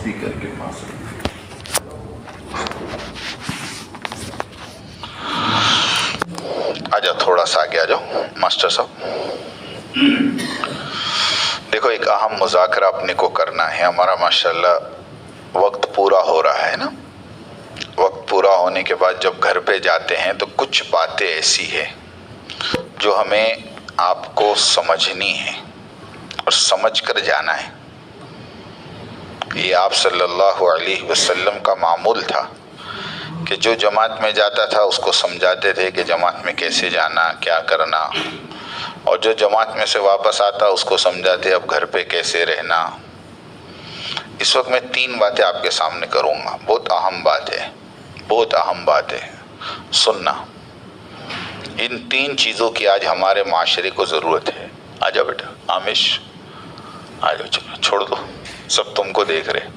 Speaker کے پاس آ جاؤ، تھوڑا سا آگے آ جاؤ ماسٹر صاحب. دیکھو ایک اہم مذاکرہ اپنے کو کرنا ہے. ہمارا ماشاءاللہ وقت پورا ہو رہا ہے نا. وقت پورا ہونے کے بعد جب گھر پہ جاتے ہیں تو کچھ باتیں ایسی ہیں جو ہمیں آپ کو سمجھنی ہے اور سمجھ کر جانا ہے. یہ آپ صلی اللہ علیہ وسلم کا معمول تھا کہ جو جماعت میں جاتا تھا اس کو سمجھاتے تھے کہ جماعت میں کیسے جانا، کیا کرنا، اور جو جماعت میں سے واپس آتا اس کو سمجھاتے اب گھر پہ کیسے رہنا. اس وقت میں 3 باتیں آپ کے سامنے کروں گا. بہت اہم بات ہے، بہت اہم بات ہے. سننا، ان 3 چیزوں کی آج ہمارے معاشرے کو ضرورت ہے. آ جاؤ بیٹا آمش، آ جاؤ. چلو چھوڑ دو، سب تم کو دیکھ رہے.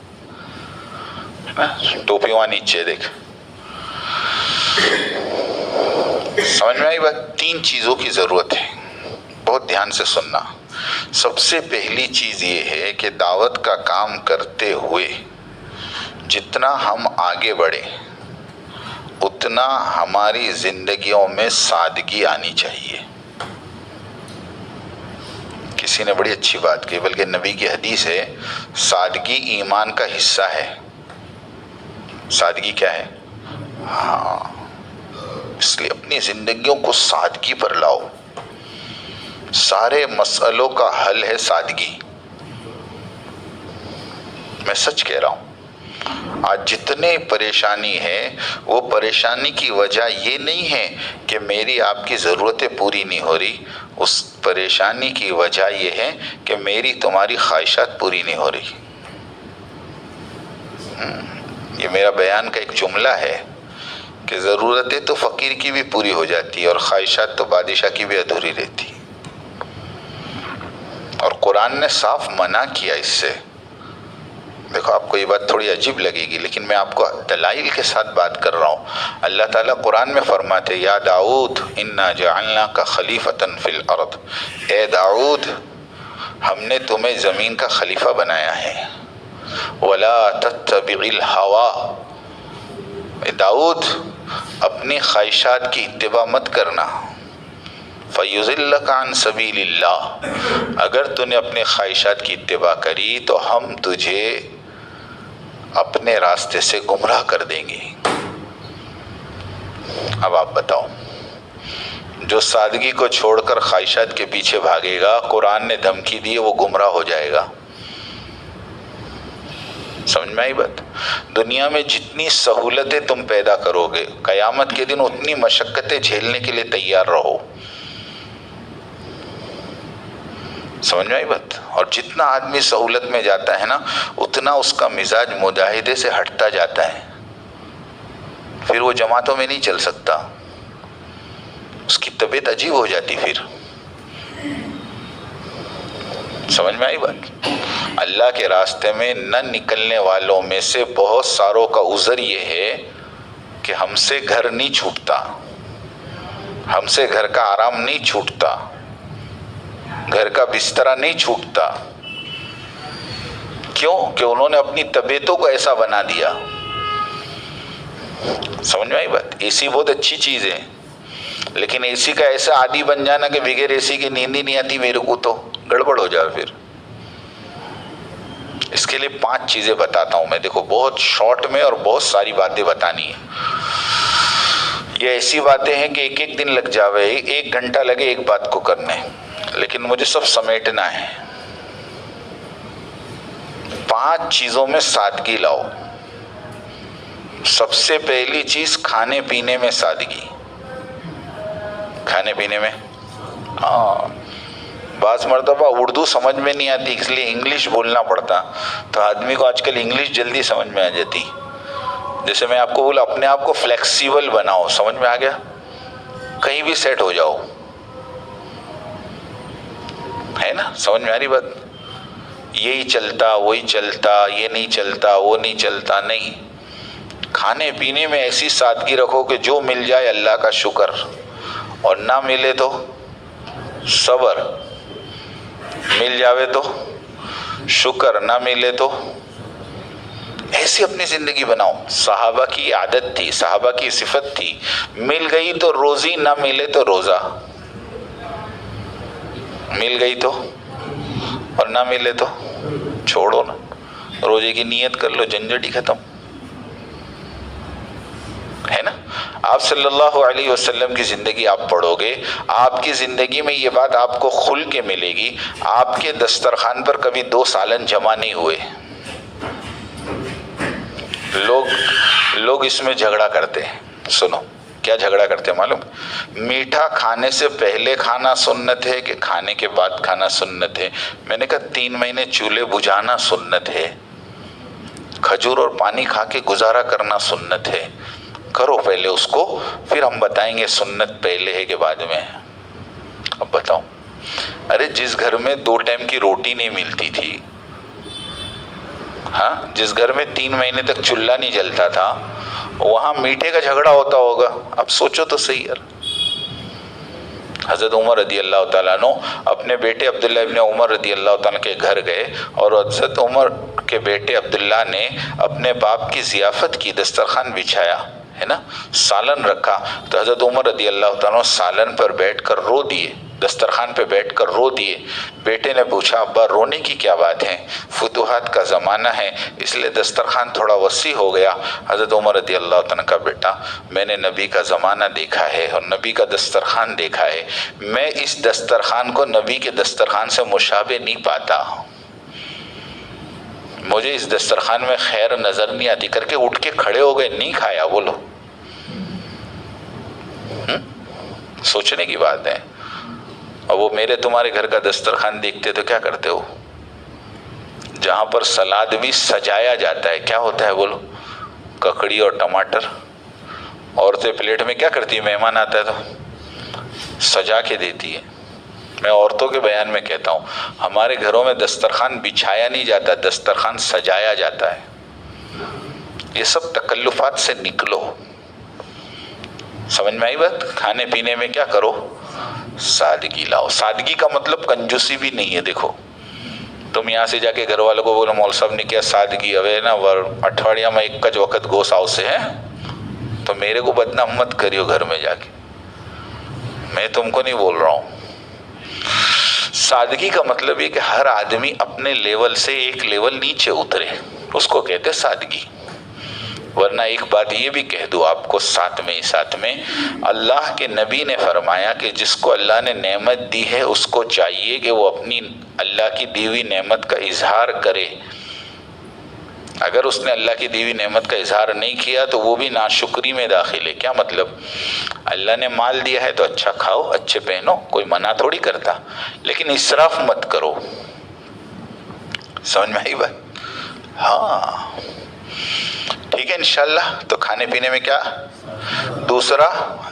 ٹوپی وہاں نیچے دیکھ. سمجھ میں آئی بات؟ 3 چیزوں کی ضرورت ہے، بہت دھیان سے سننا. سب سے پہلی چیز یہ ہے کہ دعوت کا کام کرتے ہوئے جتنا ہم آگے بڑھیں اتنا ہماری زندگیوں میں سادگی آنی چاہیے. کسی نے بڑی اچھی بات کی، بلکہ نبی کی حدیث ہے سادگی ایمان کا حصہ ہے. سادگی کیا ہے؟ ہاں، اس لیے اپنی زندگیوں کو سادگی پر لاؤ. سارے مسئلوں کا حل ہے سادگی. میں سچ کہہ رہا ہوں. آج جتنے پریشانی ہے وہ پریشانی کی وجہ یہ نہیں ہے کہ میری آپ کی ضرورتیں پوری نہیں ہو رہی، اس پریشانی کی وجہ یہ ہے کہ میری تمہاری خواہشات پوری نہیں ہو رہی. یہ میرا بیان کا ایک جملہ ہے کہ ضرورتیں تو فقیر کی بھی پوری ہو جاتی اور خواہشات تو بادشاہ کی بھی ادھوری رہتی. اور قرآن نے صاف منع کیا اس سے. دیکھو آپ کو یہ بات تھوڑی عجیب لگے گی لیکن میں آپ کو دلائل کے ساتھ بات کر رہا ہوں. اللہ تعالیٰ قرآن میں فرماتے یا داؤد انا جعلناک خلیفۃ فی الارض، اے داؤد ہم نے تمہیں زمین کا خلیفہ بنایا ہے. ولا تتبع الہویٰ، اے داؤد اپنی خواہشات کی اتباع مت کرنا. فَيُضِلَّكَ عَنْ سَبِيلِ اللَّهِ، اگر تو نے اپنے خواہشات کی اتباع کری تو ہم تجھے اپنے راستے سے گمراہ کر دیں گے. اب آپ بتاؤ، جو سادگی کو چھوڑ کر خواہشات کے پیچھے بھاگے گا، قرآن نے دھمکی دی وہ گمراہ ہو جائے گا. سمجھ میں آئی بات؟ دنیا میں جتنی سہولتیں تم پیدا کرو گے قیامت کے دن اتنی مشقتیں جھیلنے کے لیے تیار رہو. سمجھ میں آئی بات؟ اور جتنا آدمی سہولت میں جاتا ہے نا اتنا اس کا مزاج مجاہدے سے ہٹتا جاتا ہے. پھر وہ جماعتوں میں نہیں چل سکتا، اس کی طبیعت عجیب ہو جاتی. پھر سمجھ میں آئی بات؟ اللہ کے راستے میں نہ نکلنے والوں میں سے بہت ساروں کا عذر یہ ہے کہ ہم سے گھر نہیں چھوٹتا، ہم سے گھر کا آرام نہیں چھوٹتا، گھر کا بسترا نہیں چھوٹتا. کیوں؟ کہ انہوں نے اپنی طبیعتوں کو ایسا بنا دیا. سمجھ میں آئی بات؟ اے سی بہت اچھی چیز ہے لیکن اے سی کا ایسا عادی بن جانا کہ بغیر اے سی کی نیند ہی نہیں آتی میرے کو، تو گڑبڑ ہو جائے. پھر اس کے لیے 5 چیزیں بتاتا ہوں میں. دیکھو بہت شارٹ میں اور بہت ساری باتیں بتانی ہیں. یہ ایسی باتیں ہیں کہ ایک دن لگ جاوے، 1 گھنٹہ لگے ایک بات کو کرنے، لیکن مجھے سب سمیٹنا ہے. 5 چیزوں میں سادگی لاؤ. سب سے پہلی چیز کھانے پینے میں سادگی. کھانے پینے میں بعض مرتبہ اردو سمجھ میں نہیں آتی اس لیے انگلش بولنا پڑتا، تو آدمی کو آج کل انگلش جلدی سمجھ میں آ جاتی. جیسے میں آپ کو بولا اپنے آپ کو فلیکسیبل بناؤ، سمجھ میں آ گیا؟ کہیں بھی سیٹ ہو جاؤ، ہے نا؟ سمجھ میں آ رہی بات؟ یہی چلتا وہی چلتا، یہ نہیں چلتا وہ نہیں چلتا، نہیں. کھانے پینے میں ایسی سادگی رکھو کہ جو مل جائے اللہ کا شکر، اور نہ ملے تو صبر. مل جاوے تو شکر، نہ ملے تو ایسی اپنی زندگی بناؤ. صحابہ کی عادت تھی, صحابہ کی صفت تھی, مل گئی تو روزی, نہ ملے تو روزہ. مل گئی تو, اور نہ ملے تو چھوڑو نا, روزے کی نیت کر لو, جھنجھٹ ہی ختم ہے نا. آپ صلی اللہ علیہ وسلم کی زندگی آپ پڑھو گے, آپ کی زندگی میں یہ بات آپ کو کھل کے ملے گی. آپ کے دسترخوان پر کبھی 2 سالن جمع نہیں ہوئے. لوگ اس میں جھگڑا کرتے ہیں. سنو کیا جھگڑا کرتے ہیں معلوم؟ میٹھا کھانے سے پہلے کھانا سنت ہے کہ کھانے کے بعد کھانا سنت ہے. میں نے کہا 3 مہینے چولہے بجھانا سنت ہے, کھجور اور پانی کھا کے گزارا کرنا سنت ہے. کرو پہلے اس کو, پھر ہم بتائیں گے سنت پہلے ہے کہ بعد میں. اب بتاؤ, ارے جس گھر میں 2 ٹائم کی روٹی نہیں ملتی تھی, ہاں, جس گھر میں 3 مہینے تک چولہا نہیں جلتا تھا, وہاں میٹھے کا جھگڑا ہوتا ہوگا. اب سوچو تو صحیح یار. حضرت عمر رضی اللہ تعالیٰ عنہ اپنے بیٹے عبداللہ ابن عمر رضی اللہ تعالیٰ کے گھر گئے, اور حضرت عمر کے بیٹے عبداللہ نے اپنے باپ کی ضیافت کی, دسترخوان بچھایا ہے نا, سالن رکھا, تو حضرت عمر رضی اللہ تعالیٰ سالن پر بیٹھ کر رو دیے, دسترخوان پہ بیٹھ کر رو دیے. بیٹے نے پوچھا ابا رونے کی کیا بات ہے؟ فتوحات کا زمانہ ہے اس لیے دسترخوان تھوڑا وسیع ہو گیا. حضرت عمر رضی اللہ تعالیٰ کا بیٹا, میں نے نبی کا زمانہ دیکھا ہے اور نبی کا دسترخوان دیکھا ہے, میں اس دسترخوان کو نبی کے دسترخوان سے مشابہ نہیں پاتا, مجھے اس دسترخوان میں خیر نظر نہیں آتی. کر کے اٹھ کے کھڑے ہو گئے, نہیں کھایا. بولو, سوچنے کی بات ہے. اور وہ میرے تمہارے گھر کا دسترخوان دیکھتے تو کیا کرتے ہو؟ جہاں پر سلاد بھی سجایا جاتا ہے, کیا ہوتا ہے بولو؟ ککڑی اور ٹماٹر. عورتیں پلیٹ میں کیا کرتی ہے؟ مہمان آتا ہے تو سجا کے دیتی ہے. میں عورتوں کے بیان میں کہتا ہوں, ہمارے گھروں میں دسترخوان بچھایا نہیں جاتا, دسترخوان سجایا جاتا ہے. یہ سب تکلفات سے نکلو. سمجھ میں آئی بات؟ کھانے پینے میں کیا کرو؟ سادگی لاؤ. سادگی کا مطلب کنجوسی بھی نہیں ہے. دیکھو تم یہاں سے جا کے گھر والوں کو بولو مول صاحب نے کیا سادگی, اب نا اٹھواڑیا میں ایک کج وقت گوس آؤ سے ہے, تو میرے کو بدنام مت کریو گھر میں جا کے, میں تم کو نہیں بول رہا ہوں. سادگی کا مطلب یہ کہ ہر آدمی اپنے لیول سے ایک لیول نیچے اترے, اس کو کہتے سادگی. ورنہ ایک بات یہ بھی کہہ دوں آپ کو ساتھ میں, اللہ کے نبی نے فرمایا کہ جس کو اللہ نے نعمت دی ہے اس کو چاہیے کہ وہ اپنی اللہ کی دی ہوئی نعمت کا اظہار کرے. اگر اس نے اللہ کی دی ہوئی نعمت کا اظہار نہیں کیا تو وہ بھی ناشکری میں داخل ہے. کیا مطلب؟ اللہ نے مال دیا ہے تو اچھا کھاؤ, اچھے پہنو, کوئی منع تھوڑی کرتا, لیکن اسراف مت کرو. سمجھ میں آئی بات؟ ہاں ٹھیک ہے انشاءاللہ. تو کھانے پینے میں کیا؟ دوسرا,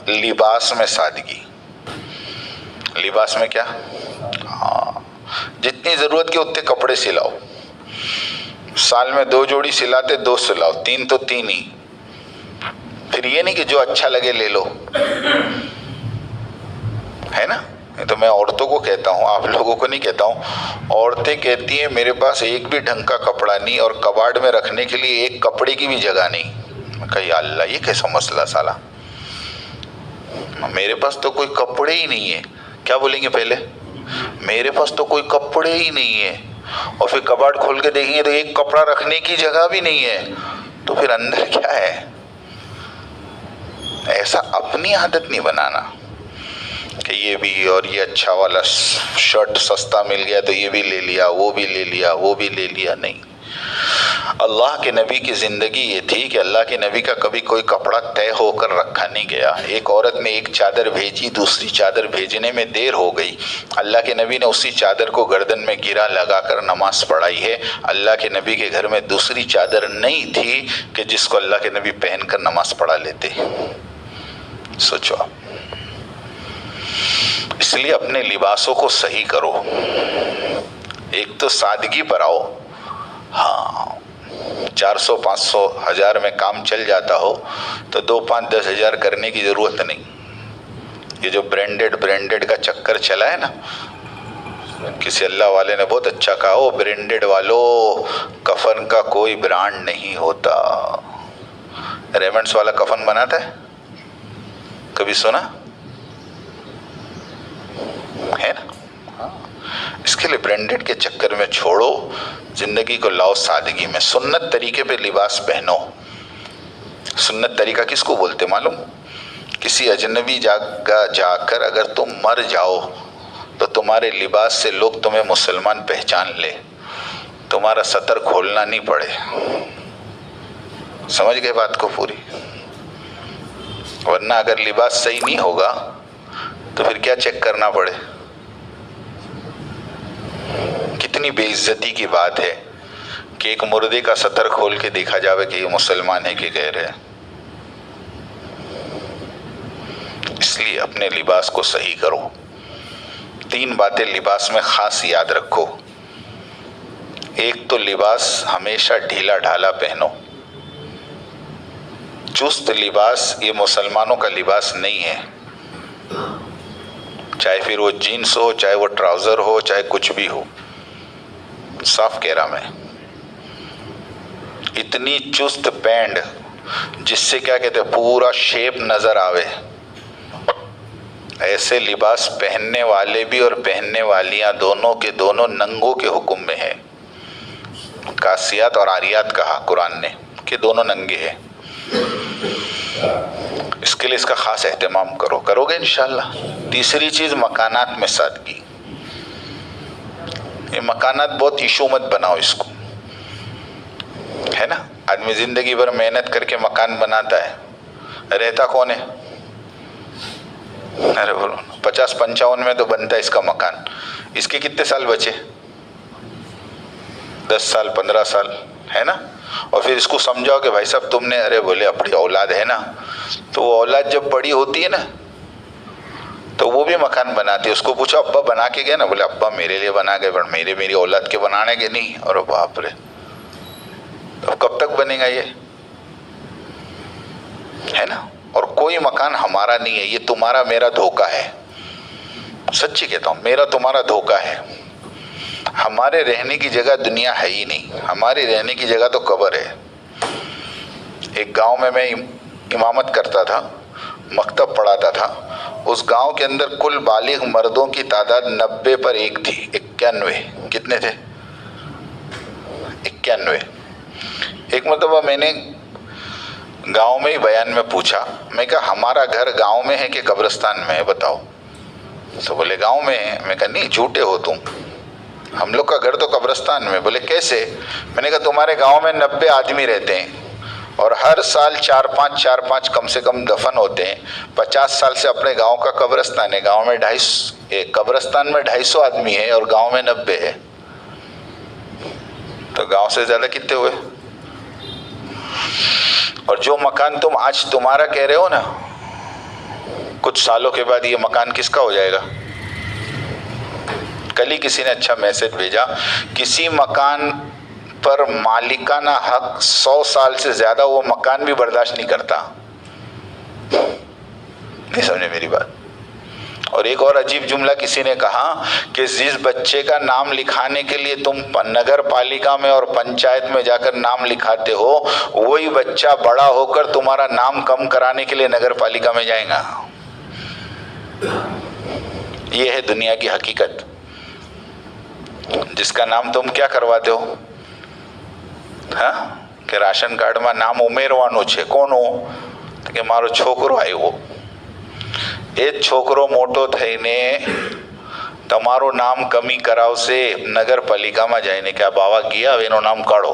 لباس میں سادگی. لباس میں کیا؟ ہاں, جتنی ضرورت کے اتنے کپڑے سلاؤ. سال میں 2 جوڑی سلاتے 2 سلاؤ, 3 تو 3 ہی. پھر یہ نہیں کہ جو اچھا لگے لے لو, ہے نا. یہ تو میں عورتوں کو کہتا ہوں, آپ لوگوں کو نہیں کہتا ہوں. عورتیں کہتی ہیں میرے پاس ایک بھی ڈھنگ کا کپڑا نہیں, اور کباڑ میں رکھنے کے لیے ایک کپڑے کی بھی جگہ نہیں. میں کہا یا اللہ یہ کیسا مسئلہ سالا, میرے پاس تو کوئی کپڑے ہی نہیں ہے. کیا بولیں گے پہلے؟ میرے پاس تو کوئی کپڑے ہی نہیں ہے, اور پھر کباڑ کھول کے دیکھیں گے تو ایک کپڑا رکھنے کی جگہ بھی نہیں ہے, تو پھر اندر کیا ہے؟ ایسا اپنی عادت نہیں بنانا کہ یہ بھی, اور یہ اچھا والا شرٹ سستا مل گیا تو یہ بھی لے لیا, وہ بھی لے لیا, وہ بھی لے لیا. نہیں. اللہ کے نبی کی زندگی یہ تھی کہ اللہ کے نبی کا کبھی کوئی کپڑا طے ہو کر رکھا نہیں گیا. ایک عورت نے ایک چادر بھیجی, دوسری چادر بھیجنے میں دیر ہو گئی. اللہ کے نبی نے اسی چادر کو گردن میں گرا لگا کر نماز پڑھائی ہے. اللہ کے نبی کے گھر میں دوسری چادر نہیں تھی کہ جس کو اللہ کے نبی پہن کر نماز پڑھا لیتے. سوچو آپ. اس لیے اپنے لباسوں کو صحیح کرو. ایک تو سادگی پر آؤ. ہاں 400 500 1000 میں کام چل جاتا ہو تو 2 5 10 ہزار کرنے کی ضرورت نہیں. یہ جو برینڈڈ کا چکر چلا ہے نا, کسی اللہ والے نے بہت اچھا کہا، او برینڈڈ والو، کفن کا کوئی برانڈ نہیں ہوتا۔ ریمنڈس والا کفن بناتا ہے، کبھی سنا ہے نا؟ اس کے لیے برینڈڈ کے چکر میں چھوڑو، زندگی کو لاؤ سادگی میں، سنت طریقے پہ لباس پہنو۔ سنت طریقہ کس کو بولتے معلوم؟ کسی اجنبی جگہ جا کر اگر تم مر جاؤ تو تمہارے لباس سے لوگ تمہیں مسلمان پہچان لے، تمہارا سطر کھولنا نہیں پڑے۔ سمجھ گئے بات کو پوری؟ ورنہ اگر لباس صحیح نہیں ہوگا تو پھر کیا چیک کرنا پڑے؟ کتنی بے عزتی کی بات ہے کہ ایک مردے کا سطر کھول کے دیکھا جاوے کہ یہ مسلمان ہے کہ غیر ہے۔ اس لیے اپنے لباس کو صحیح کرو۔ 3 باتیں لباس میں خاص یاد رکھو۔ ایک تو لباس ہمیشہ ڈھیلا ڈھالا پہنو۔ چست لباس یہ مسلمانوں کا لباس نہیں ہے، چاہے پھر وہ جینس ہو، چاہے وہ ٹراؤزر ہو، چاہے کچھ بھی ہو، صاف کہہ رہا میں۔ اتنی چست پینٹ جس سے کیا کہتے ہیں پورا شیپ نظر آوے، ایسے لباس پہننے والے بھی اور پہننے والیاں دونوں کے دونوں ننگوں کے حکم میں ہے۔ کاسیات اور عاریات کہا قرآن نے کہ دونوں ننگے ہیں۔ اس کے لیے اس کا خاص اہتمام کرو گے انشاءاللہ۔ تیسری چیز مکانات میں سادگی۔ یہ مکانات بہت ایشو مت بناؤ اس کو، ہے نا؟ آدمی زندگی بھر محنت کر کے مکان بناتا ہے، رہتا کون ہے؟ ارے بولو 50-55 میں تو بنتا ہے اس کا مکان، اس کے کتنے سال بچے؟ 10 سال 15 سال، ہے نا؟ اور پھر اس کو سمجھاؤ کہ بھائی صاحب تم نے، ارے بولے اپنی اولاد ہے نا، تو وہ اولاد جب بڑی ہوتی ہے نا تو وہ بھی مکان بناتی ہے۔ اس کو پوچھو ابا بنا کے گئے نا؟ بولے ابا میرے لیے بنا گئے، پر میری اولاد کے بنانے کے نہیں۔ اور باپ رے، اب کب تک بنے گا یہ، ہے نا؟ اور کوئی مکان ہمارا نہیں ہے، یہ تمہارا میرا دھوکہ ہے۔ سچی کہتا ہوں، میرا تمہارا دھوکہ ہے۔ ہمارے رہنے کی جگہ دنیا ہے ہی نہیں، ہماری رہنے کی جگہ تو قبر ہے۔ ایک گاؤں میں امامت کرتا تھا، مکتب پڑھاتا تھا۔ اس گاؤں کے اندر کل بالغ مردوں کی تعداد 90 پر 1 تھی، 91۔ کتنے تھے؟ 91۔ ایک مرتبہ میں نے گاؤں میں ہی بیان میں پوچھا، میں کہا ہمارا گھر گاؤں میں ہے کہ قبرستان میں ہے بتاؤ؟ تو بولے گاؤں میں ہے۔ میں کہا نہیں، جھوٹے ہو تم، ہم لوگ کا گھر تو قبرستان میں۔ بولے کیسے؟ میں نے کہا تمہارے گاؤں میں 90 آدمی رہتے ہیں اور ہر سال 4-5 کم سے کم دفن ہوتے ہیں۔ 50 سال سے اپنے گاؤں کا قبرستان ہے، گاؤں میں قبرستان میں 250 آدمی ہے اور گاؤں میں 90 ہے، تو گاؤں سے زیادہ کتنے ہوئے؟ اور جو مکان تم آج تمہارا کہہ رہے ہو نا، کچھ سالوں کے بعد یہ مکان کس کا ہو جائے گا؟ کل ہی کسی نے اچھا میسج بھیجا، کسی مکان پر مالکانہ حق 100 سال سے زیادہ وہ مکان بھی برداشت نہیں کرتا۔ نہیں سمجھے میری بات؟ اور ایک اور عجیب جملہ کسی نے کہا کہ جس بچے کا نام لکھانے کے لیے تم نگر پالیکا میں اور پنچایت میں جا کر نام لکھاتے ہو، وہی بچہ بڑا ہو کر تمہارا نام کم کرانے کے لیے نگر پالیکا میں جائے گا۔ یہ ہے دنیا کی حقیقت۔ جس کا نام تم کیا کرواتے ہو؟ ہاں کہ راشن કાર્ડ માં નામ ઉમેરવાનું છે, કોનું? કે મારો છોકરો આવ્યો, એ છોકરો મોટો થઈને તમારું નામ કમી કરાવશે નગરપાલિકામાં જઈને કે આ બાવા ગયા, હવે એનું નામ કાઢો।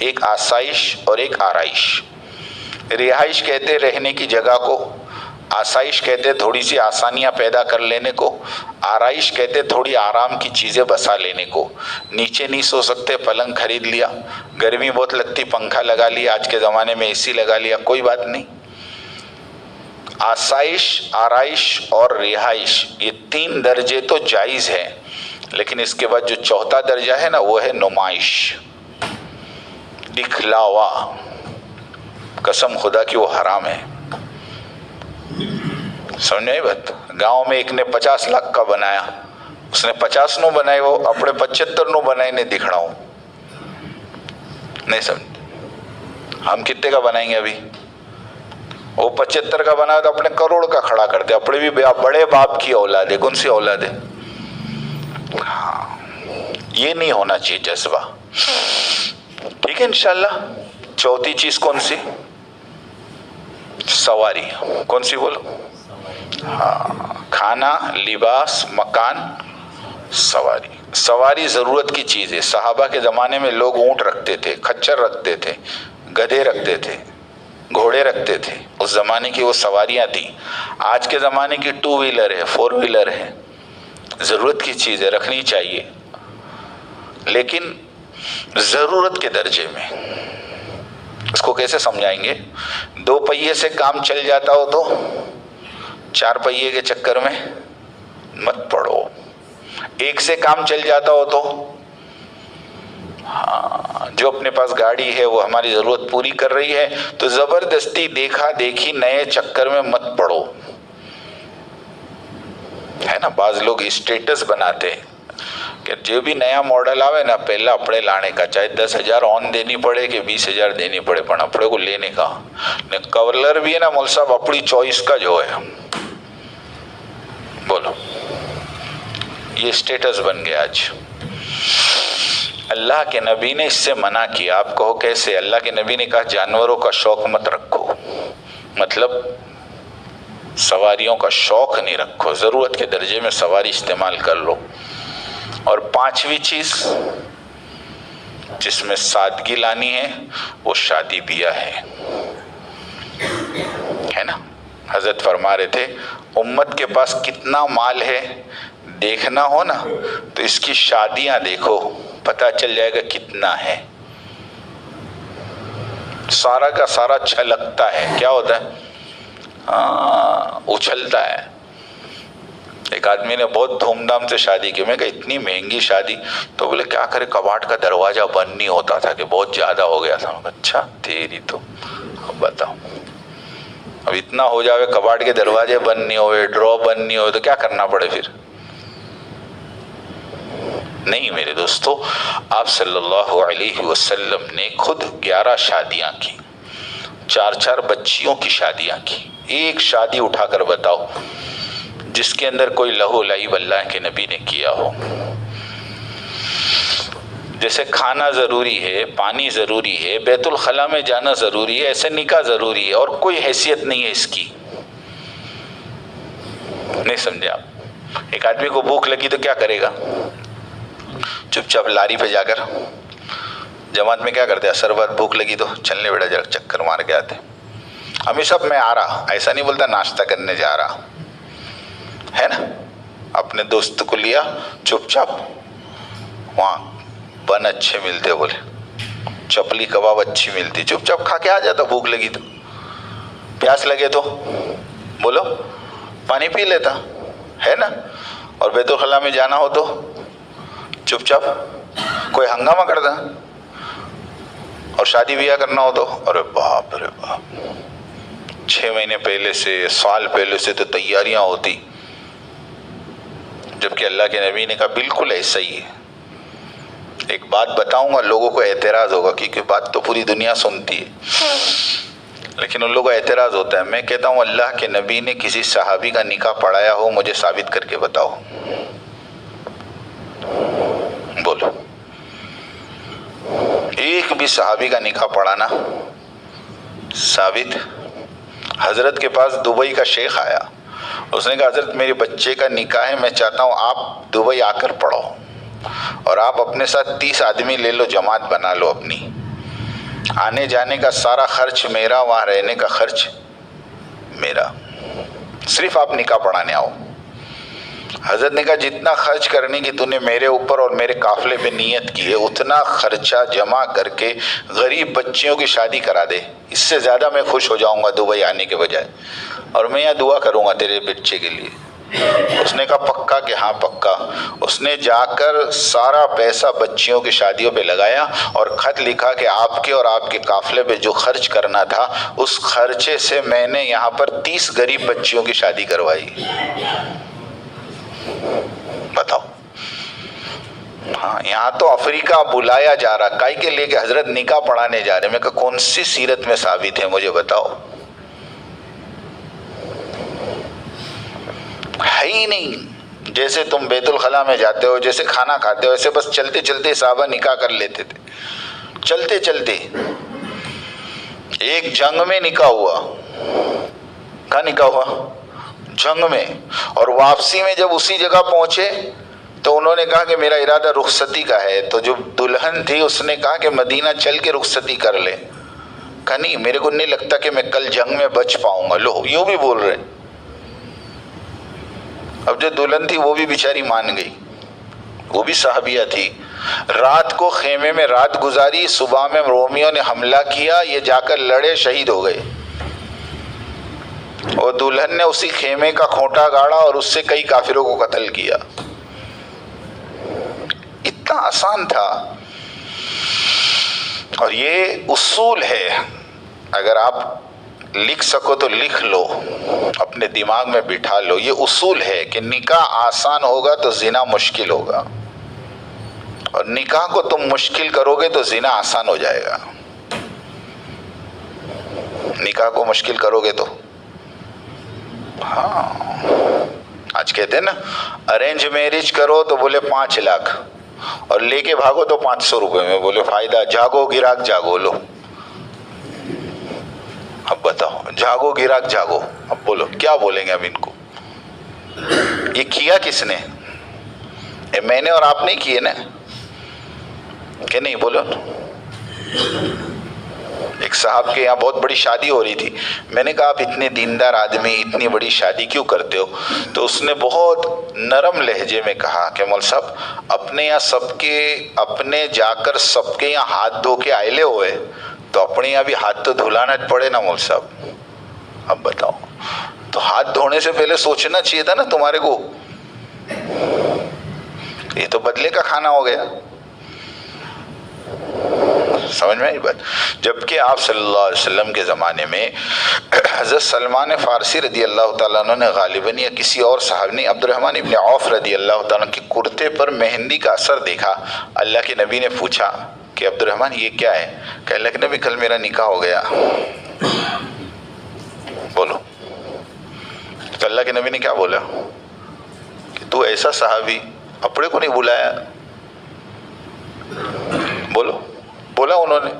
ایک آسائش اور ایک آرائش۔ رہائش کہتے رہنے کی جگہ کو، آسائش کہتے تھوڑی سی آسانیاں پیدا کر لینے کو، آرائش کہتے تھوڑی آرام کی چیزیں بسا لینے کو۔ نیچے نہیں سو سکتے، پلنگ خرید لیا، گرمی بہت لگتی پنکھا لگا لیا، آج کے زمانے میں اے سی لگا لیا، کوئی بات نہیں۔ آسائش، آرائش اور رہائش، یہ 3 درجے تو جائز ہیں، لیکن اس کے بعد جو چوتھا درجہ ہے نا وہ ہے نمائش، دکھلاوا۔ قسم خدا کی وہ حرام ہے۔ سمجھ میں بات؟ گاؤں میں ایک نے 50 لاکھ کا بنایا، اس نے 50 نو بنائے، وہ اپنے 75 نو بنائے نے دکھڑاؤں نہیں سمجھ۔ ہم کتنے کا بنائیں گے ابھی؟ وہ 75 کا بنا تو اپنے کروڑ کا کھڑا کرتے، اپنے بھی بڑے باپ کی اولاد ہے، کون سی اولاد ہے؟ ہاں، یہ نہیں ہونا چاہیے جذبہ، ٹھیک ہے انشاءاللہ۔ چوتھی چیز کون سی؟ سواری۔ کون سی بولو؟ ہاں، کھانا، لباس، مکان، سواری۔ سواری ضرورت کی چیز ہے۔ صحابہ کے زمانے میں لوگ اونٹ رکھتے تھے، خچر رکھتے تھے، گدھے رکھتے تھے، گھوڑے رکھتے تھے، اس زمانے کی وہ سواریاں تھیں۔ آج کے زمانے کی 2 ویلر ہے، 4 ویلر ہے، ضرورت کی چیز ہے، رکھنی چاہیے، لیکن ضرورت کے درجے میں۔ اس کو کیسے سمجھائیں گے؟ 2 پہیے سے کام چل جاتا ہو تو 4 پہیے کے چکر میں مت پڑو۔ 1 سے کام چل جاتا ہو تو ہاں، جو اپنے پاس گاڑی ہے وہ ہماری ضرورت پوری کر رہی ہے تو زبردستی دیکھا دیکھی نئے چکر میں مت پڑو، ہے نا۔ بعض لوگ اسٹیٹس بناتے ہیں کہ جو بھی نیا ماڈل آوے نا پہلا اپنے لانے کا، چاہے 10,000 آن دینی پڑے کہ 20,000 دینی پڑے، پر اپنے کو لینے کا۔ کولر بھی ہے نا مول صاحب اپنی چوائس کا جو ہے، بولو یہ اسٹیٹس بن گیا آج۔ اللہ کے نبی نے اس سے منع کیا۔ آپ کہو کیسے؟ اللہ کے نبی نے کہا جانوروں کا شوق مت رکھو، مطلب سواریوں کا شوق نہیں رکھو، ضرورت کے درجے میں سواری استعمال کر لو۔ اور 5ویں چیز جس میں سادگی لانی ہے وہ شادی بیاہ ہے نا۔ حضرت فرما رہے تھے امت کے پاس کتنا مال ہے دیکھنا ہو نا تو اس کی شادیاں دیکھو، پتہ چل جائے گا کتنا ہے۔ سارا کا سارا چھلکتا ہے، کیا ہوتا ہے؟ اچھلتا ہے۔ ایک آدمی نے بہت دھوم دھام سے شادی کی، میں کہا اتنی مہنگی شادی؟ تو بولے کیا کرے، کباٹ کا دروازہ بند نہیں ہوتا تھا کہ بہت زیادہ ہو گیا تھا۔ اچھا تیری تو، اب بتاؤ، اب اتنا ہو جاوے کباٹ کے دروازے بند نہیں ہوئے، ڈرا بند نہیں ہوئے تو کیا کرنا پڑے پھر؟ نہیں میرے دوستو، آپ صلی اللہ علیہ وسلم نے خود 11 شادیاں کی، 4 بچیوں کی شادیاں کی۔ ایک شادی اٹھا کر بتاؤ جس کے اندر کوئی لہو لعب اللہ کے نبی نے کیا ہو۔ جیسے کھانا ضروری ہے، پانی ضروری ہے، بیت الخلاء میں جانا ضروری ہے، ایسے نکاح ضروری ہے، اور کوئی حیثیت نہیں ہے اس کی۔ نہیں سمجھے آپ؟ ایک آدمی کو بھوک لگی تو کیا کرے گا؟ چپ چاپ لاری پہ جا کر، جماعت میں کیا کرتے ہیں، اثر بعد بھوک لگی تو چلنے بیٹا جا چکر مار کے آتے۔ امی صاحب میں آ رہا، ایسا نہیں بولتا ناشتہ کرنے جا رہا ہے نا۔ اپنے دوست کو لیا چپ چاپ، وہاں بن اچھے ملتے، بولے چپلی کباب اچھی ملتی، چپ چاپ کھا کے آ جاتا۔ بھوک لگی تو، پیاس لگے تو بولو پانی پی لیتا، ہے نا۔ اور بیت الخلاء میں جانا ہو تو چپ چاپ کوئی ہنگامہ کرتا، اور شادی بیاہ کرنا ہو تو ارے باپ رے باپ، 6 مہینے پہلے سے، سال پہلے سے تو تیاریاں ہوتی، جبکہ اللہ کے نبی نے کہا بالکل ایسا ہی ہے۔ ایک بات بتاؤں گا، لوگوں کو اعتراض ہوگا کیونکہ بات تو پوری دنیا سنتی ہے، لیکن ان لوگوں کو اعتراض ہوتا ہے۔ میں کہتا ہوں اللہ کے نبی نے کسی صحابی کا نکاح پڑھایا ہو، مجھے ثابت کر کے بتاؤ، بولو ایک بھی صحابی کا نکاح پڑھانا ثابت؟ حضرت کے پاس دبئی کا شیخ آیا، اس نے کہا حضرت میرے بچے کا نکاح ہے، میں چاہتا ہوں آپ دبئی آ کر پڑھو، اور آپ اپنے ساتھ 30 آدمی لے لو، جماعت بنا لو اپنی، آنے جانے کا سارا خرچ میرا، وہاں رہنے کا خرچ میرا، صرف آپ نکاح پڑھانے آؤ۔ حضرت نے کہا جتنا خرچ کرنے کی تو نے میرے اوپر اور میرے قافلے پہ نیت کی ہے، اتنا خرچہ جمع کر کے غریب بچیوں کی شادی کرا دے، اس سے زیادہ میں خوش ہو جاؤں گا دبئی آنے کے بجائے، اور میں یہاں دعا کروں گا تیرے بچے کے لیے۔ اس نے کہا پکا کہ ہاں پکا۔ اس نے جا کر سارا پیسہ بچیوں کی شادیوں پہ لگایا اور خط لکھا کہ آپ کے اور آپ کے قافلے پہ جو خرچ کرنا تھا اس خرچے سے میں نے یہاں پر 30 غریب بچیوں کی شادی کروائی۔ بتاؤ، ہاں یہاں تو افریقہ بلایا جا رہا، کائی کے لے کے حضرت نکاح پڑھانے جا رہے۔ میں کہا کون سی سیرت میں ثابت ہے مجھے بتاؤ؟ ہے ہی نہیں۔ جیسے تم بیت الخلاء میں جاتے ہو، جیسے کھانا کھاتے ہو، ایسے بس چلتے چلتے صحابہ نکاح کر لیتے تھے، چلتے چلتے۔ ایک جنگ میں نکاح ہوا، کہاں نکاح ہوا؟ جنگ میں۔ اور واپسی میں جب اسی جگہ پہنچے تو انہوں نے کہا کہ میرا ارادہ رخصتی کا ہے، تو جو دلہن تھی اس نے کہا کہ مدینہ چل کے رخصتی کر لے۔ کہا نہیں، میرے کو نہیں لگتا کہ میں کل جنگ میں بچ پاؤں گا۔ لو، یوں بھی بول رہے۔ اب جو دلہن تھی وہ بھی بیچاری مان گئی، وہ بھی صحابیہ تھی۔ رات کو خیمے میں رات گزاری، صبح میں رومیوں نے حملہ کیا، یہ جا کر لڑے، شہید ہو گئے۔ اور دلہن نے اسی خیمے کا کھوٹا گاڑا اور اس سے کئی کافروں کو قتل کیا۔ اتنا آسان تھا۔ اور یہ اصول ہے، اگر آپ لکھ سکو تو لکھ لو، اپنے دماغ میں بٹھا لو۔ یہ اصول ہے کہ نکاح آسان ہوگا تو زنا مشکل ہوگا، اور نکاح کو تم مشکل کرو گے تو زنا آسان ہو جائے گا۔ نکاح کو مشکل کرو گے تو ہاں، آج کہتے ہیں نا ارینج میرج کرو تو بولے 5 لاکھ، اور لے کے بھاگو تو 500 روپے میں، بولے فائدہ، جاگو گراہک جاگو۔ لو اب بتاؤ، جاگو گراہک جاگو، اب بولو کیا بولیں گے اب ان کو؟ یہ کیا کس نے؟ میں نے اور آپ نہیں کیے نا، کہ نہیں؟ بولو۔ ایک صاحب کے یہاں بہت بڑی شادی ہو رہی تھی، میں نے کہا آپ اتنے دیندار آدمی اتنی بڑی شادی کیوں کرتے ہو؟ تو اس نے بہت نرم لہجے میں کہا کہ مول صاحب، اپنے یہاں سب کے اپنے جا کر سب کے یہاں ہاتھ دھو کے آئلے ہوئے، تو اپنے یہاں بھی ہاتھ تو دھلانا پڑے نا مول صاحب۔ اب بتاؤ، تو ہاتھ دھونے سے پہلے سوچنا چاہیے تھا نا تمہارے کو۔ یہ تو بدلے کا کھانا ہو گیا، سمجھ میں آئی بات؟ جبکہ آپ صلی اللہ علیہ وسلم کے زمانے میں حضرت سلمان فارسی رضی اللہ تعالیٰ عنہ نے غالباً یا کسی اور صحابی نے عبد الرحمن ابن عوف رضی اللہ تعالیٰ عنہ کے کرتے پر مہندی کا اثر دیکھا۔ اللہ کے نبی نے پوچھا کہ عبد الرحمن یہ کیا ہے؟ کہ اللہ کے نبی کل میرا نکاح ہو گیا۔ بولو، تو اللہ کے نبی نے کیا بولا؟ کہ تو ایسا صحابی، اپنے کو نہیں بلایا؟ بولو، بولا انہوں نے؟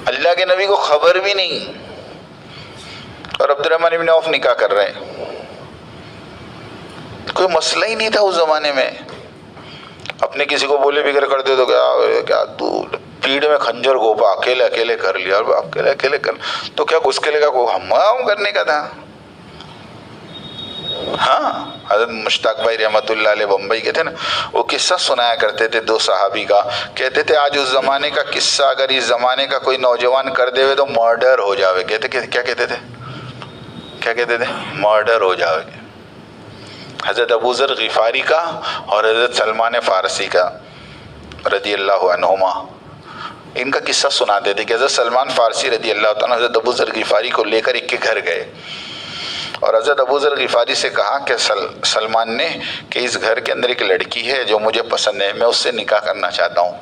اللہ کے نبی کو خبر بھی نہیں، اور عبد الرحمن ابن عوف نکاح کر رہے ہیں۔ کوئی مسئلہ ہی نہیں تھا اس زمانے میں۔ اپنے کسی کو بولے بغیر کر دے تو کیا تو پیڑ میں خنجر گوپا اکیلے اکیلے کر لیا، اور اکیلے اکیلے کر تو کیا اس کے لگا کوئی ہم کرنے کا تھا؟ ہاں، حضرت مشتاق بھائی رحمۃ اللہ علیہ بمبئی کے تھے نا، وہ قصہ سنایا کرتے تھے 2 صحابی کا، کہتے تھے آج اس زمانے کا قصہ اگر اس زمانے کا کوئی نوجوان کر دے تو مرڈر ہو جاوے۔ کہتے کیا کہتے تھے؟ کیا کہتے تھے؟ مرڈر ہو جاوے۔ حضرت ابو ذر غفاری کا اور حضرت سلمان فارسی کا رضی اللہ عنہما، ان کا قصہ سناتے تھے کہ حضرت سلمان فارسی رضی اللہ تعالیٰ حضرت ابو ذر غفاری کو لے کر ایک کے گھر گئے، اور حضرت ابو ذر غفاری سے کہا کہ سلمان نے کہ اس گھر کے اندر ایک لڑکی ہے جو مجھے پسند ہے، میں اس سے نکاح کرنا چاہتا ہوں،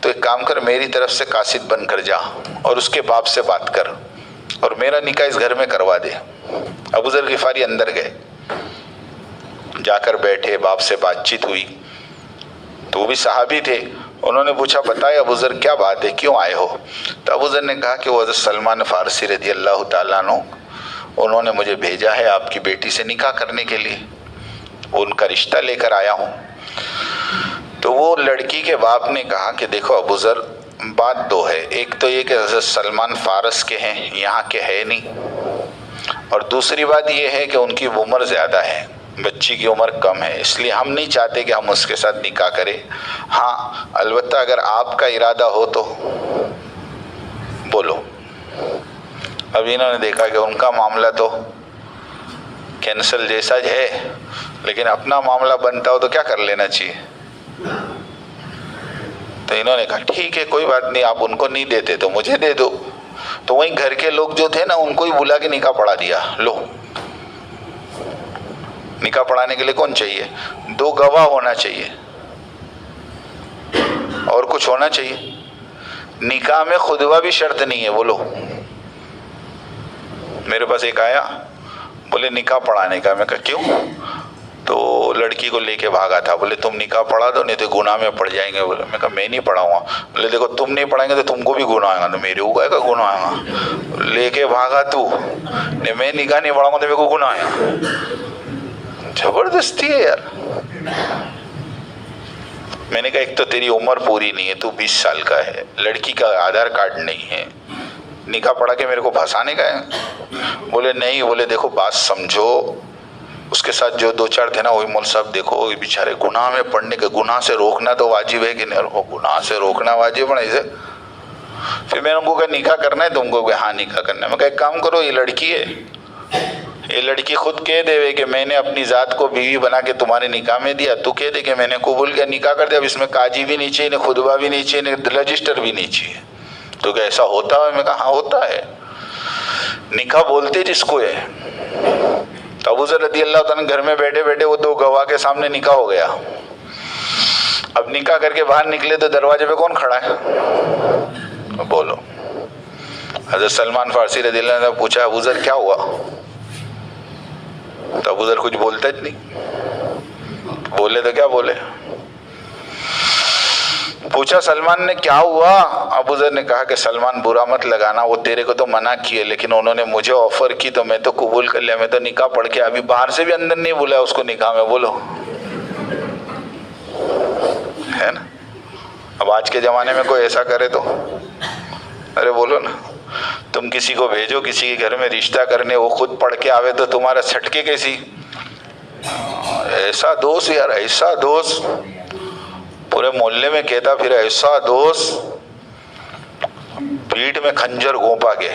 تو ایک کام کر، میری طرف سے قاصد بن کر جا اور اس کے باپ سے بات کر اور میرا نکاح اس گھر میں کروا دے۔ ابو ذر غفاری اندر گئے، جا کر بیٹھے، باپ سے بات چیت ہوئی، تو وہ بھی صحابی تھے۔ انہوں نے پوچھا بتائے ابو ذر کیا بات ہے، کیوں آئے ہو؟ تو ابو ذر نے کہا کہ وہ حضرت سلمان فارسی رضی اللہ تعالیٰ عنہ، انہوں نے مجھے بھیجا ہے آپ کی بیٹی سے نکاح کرنے کے لیے، ان کا رشتہ لے کر آیا ہوں۔ تو وہ لڑکی کے باپ نے کہا کہ دیکھو ابو ذر، بات دو ہے، ایک تو یہ کہ حضرت سلمان فارس کے ہیں، یہاں کے ہے نہیں، اور دوسری بات یہ ہے کہ ان کی عمر زیادہ ہے، بچی کی عمر کم ہے، اس لیے ہم نہیں چاہتے کہ ہم اس کے ساتھ نکاح کریں۔ ہاں البتہ اگر آپ کا ارادہ ہو تو بولو۔ اب انہوں نے دیکھا کہ ان کا معاملہ تو کینسل جیسا ہے، لیکن اپنا معاملہ بنتا ہو تو کیا کر لینا چاہیے۔ تو انہوں نے کہا ٹھیک ہے کوئی بات نہیں، آپ ان کو نہیں دیتے تو مجھے دے دو۔ تو وہیں گھر کے لوگ جو تھے نا ان کو ہی بلا کے نکاح پڑھا دیا۔ لو، نکاح پڑھانے کے لیے کون چاہیے؟ 2 گواہ ہونا چاہیے اور کچھ ہونا چاہیے۔ نکاح میں خطبہ بھی شرط نہیں ہے۔ بولو، میرے پاس ایک آیا بولے نکاح پڑھانے کا، میں کہا کیوں؟ تو لڑکی کو لے کے بھاگا تھا، بولے تم نکاح پڑھا دو نہیں تو گناہ میں پڑ جائیں گے۔ بولے، میں کہا میں نہیں پڑھاؤں گا۔ بولے دیکھو تم نہیں پڑھائیں گے تو تم کو بھی گناہ آئے گا، تو میرے کو کا گناہ آئے گا؟ لے کے بھاگا تو نہیں، میں نکاح نہیں پڑھاؤں گا تو میرے کو گناہ آئے گا۔ زبردستی ہے یار۔ میں نے کہا ایک تو تیری عمر پوری نہیں ہے، تو 20 سال کا ہے، لڑکی کا آدھار کارڈ نہیں ہے، نکاح پڑھا کے میرے کو پھنسانے کا ہے؟ بولے نہیں، بولے دیکھو بات سمجھو، اس کے ساتھ جو 2-4 تھے نا وہی مول صاحب دیکھو وہ بیچارے گناہ میں پڑنے کے، گناہ سے روکنا تو واجب ہے کہ نہیں؟ گناہ سے روکنا واجب ہے اسے۔ پھر میں نے ان کو کہا نکاح کرنا ہے تم کو؟ کہ ہاں نکاح کرنا ہے۔ میں کہا ایک کام کرو، یہ لڑکی ہے، یہ لڑکی خود کہہ دے کہ میں نے اپنی ذات کو بیوی بنا کے تمہارے نکاح میں دیا، تو کہہ دے کہ میں نے قبول کیا، نکاح کر دیا۔ اب اس میں قاضی بھی نہیں چاہیے، خطبہ بھی نہیں چاہیے، رجسٹر بھی نہیں چاہیے۔ تو کہ ایسا ہوتا ہے؟ میں کہا ہاں ہوتا ہے، نکاح بولتے جس کو ہے۔ تو ابو ذر رضی اللہ تعالیٰ گھر میں بیٹھے بیٹھے وہ 2 گواہ کے سامنے نکاح ہو گیا۔ اب نکاح کر کے باہر نکلے تو دروازے پہ کون کھڑا ہے؟ بولو۔ حضرت سلمان فارسی رضی اللہ عنہ نے پوچھا ابو ذر کیا ہوا؟ تو ابو ذر کچھ بولتا ہی نہیں، بولے تو کیا بولے۔ پوچھا سلمان نے کیا ہوا؟ ابو ذر نے کہا کہ سلمان برا مت لگانا، وہ تیرے کو تو منع کیے لیکن انہوں نے مجھے آفر کی تو میں تو قبول کر لیا، میں تو نکاح پڑھ کے ابھی باہر سے بھی اندر نہیں بلایا اس کو نکاح میں۔ بولو، ہے نا؟ اب آج کے زمانے میں کوئی ایسا کرے تو ارے بولو نا، تم کسی کو بھیجو کسی کے گھر میں رشتہ کرنے، وہ خود پڑھ کے آوے تو تمہارا چھٹکے کیسی؟ ایسا دوست یار، ایسا دوست پورے محلے میں کہتا پھر ایسا دوست، پیٹھ میں خنجر گھونپا کے۔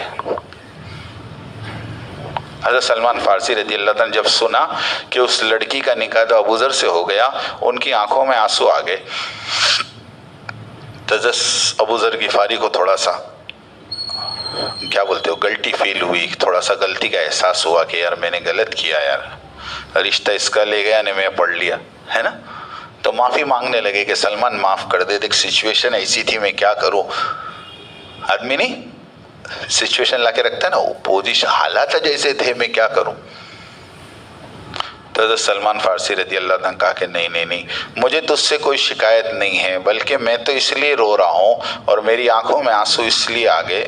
حضرت سلمان فارسی رضی اللہ عنہ جب سنا کہ اس لڑکی کا نکاح تو ابو ذر سے ہو گیا، ان کی آنکھوں میں آنسو آ گئے۔ تو ابو ذر غفاری کو تھوڑا سا کیا بولتے ہو گلٹی فیل ہوئی، تھوڑا سا غلطی کا احساس ہوا کہ یار میں نے غلط کیا، یار رشتہ اس کا لے گیا نہیں میں پڑھ لیا، ہے نا؟ تو معافی مانگنے لگے کہ سلمان معاف کر دے، دیکھ سچویشن ایسی تھی، میں کیا کروں۔ آدمی نہیں سچویشن لا کے رکھتا ہے نا، پوزیشن حالات جیسے تھے، میں کیا کروں۔ تو حضرت سلمان فارسی رضی اللہ عنہ کہا کہ نہیں، مجھے تجھ سے کوئی شکایت نہیں ہے، بلکہ میں تو اس لیے رو رہا ہوں اور میری آنکھوں میں آنسو اس لیے آ گئے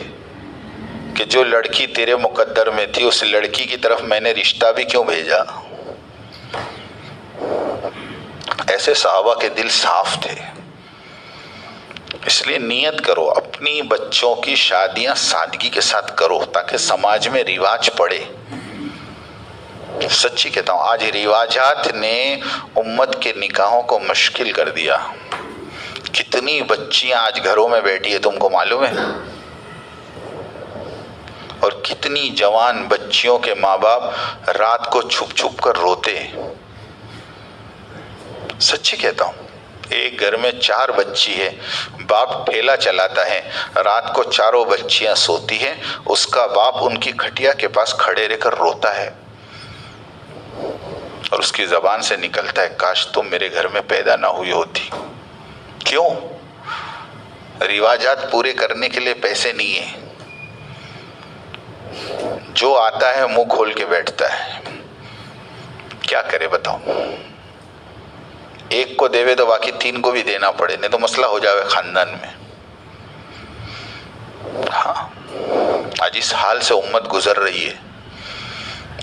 کہ جو لڑکی تیرے مقدر میں تھی اس لڑکی کی طرف میں نے رشتہ بھی کیوں بھیجا۔ ایسے صحابہ کے دل صاف تھے۔ اس لیے نیت کرو اپنی بچوں کی شادیاں سادگی کے ساتھ کرو تاکہ سماج میں رواج پڑے۔ سچی کہتا ہوں آج رواجات نے امت کے نکاحوں کو مشکل کر دیا۔ کتنی بچیاں آج گھروں میں بیٹھی ہے تم کو معلوم ہے؟ اور کتنی جوان بچیوں کے ماں باپ رات کو چھپ چھپ کر روتے۔ سچی کہتا ہوں، ایک گھر میں 4 بچی ہے، باپ ٹھیلا چلاتا ہے، رات کو 4 بچیاں سوتی ہیں، اس کا باپ ان کی کھٹیا کے پاس کھڑے رہ کر روتا ہے اور اس کی زبان سے نکلتا ہے کاش تم میرے گھر میں پیدا نہ ہوئی ہوتی۔ کیوں؟ رواجات پورے کرنے کے لیے پیسے نہیں ہیں، جو آتا ہے منہ کھول کے بیٹھتا ہے۔ کیا کرے بتاؤ؟ ایک کو دے تو باقی 3 کو بھی دینا پڑے، نہیں تو مسئلہ ہو جاوے خاندان میں۔ ہاں آج اس حال سے امت گزر رہی ہے،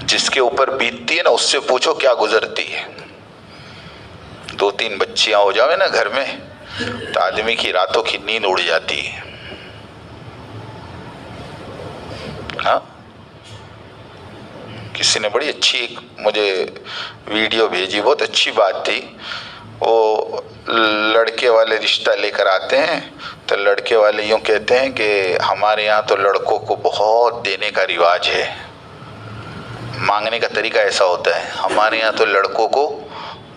جس کے اوپر بیتتی ہے نا اس سے پوچھو کیا گزرتی ہے۔ 2-3 بچیاں ہو جاوے نا گھر میں تو آدمی کی راتوں کی نیند اڑ جاتی ہے. ہاں کسی نے بڑی اچھی ایک مجھے ویڈیو بھیجی، بہت اچھی بات تھی. وہ لڑکے والے رشتہ لے کر آتے ہیں تو لڑکے والے یوں کہتے ہیں کہ ہمارے یہاں تو لڑکوں کو بہت دینے کا رواج ہے، مانگنے کا طریقہ ایسا ہوتا ہے، ہمارے یہاں تو لڑکوں کو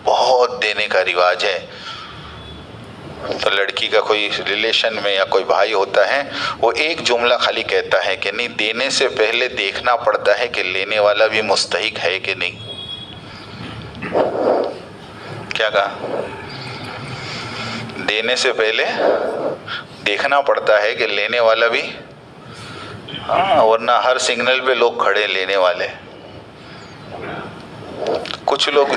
بہت دینے کا رواج ہے. تو لڑکی کا کوئی ریلیشن میں یا کوئی بھائی ہوتا ہے، وہ ایک جملہ خالی کہتا ہے کہ نہیں، دینے سے پہلے دیکھنا پڑتا ہے کہ لینے والا بھی مستحق ہے کہ نہیں. کیا کہا؟ دینے سے پہلے دیکھنا پڑتا ہے کہ لینے والا بھی، ہاں ورنہ ہر سگنل پہ لوگ کھڑے لینے والے. کچھ لوگ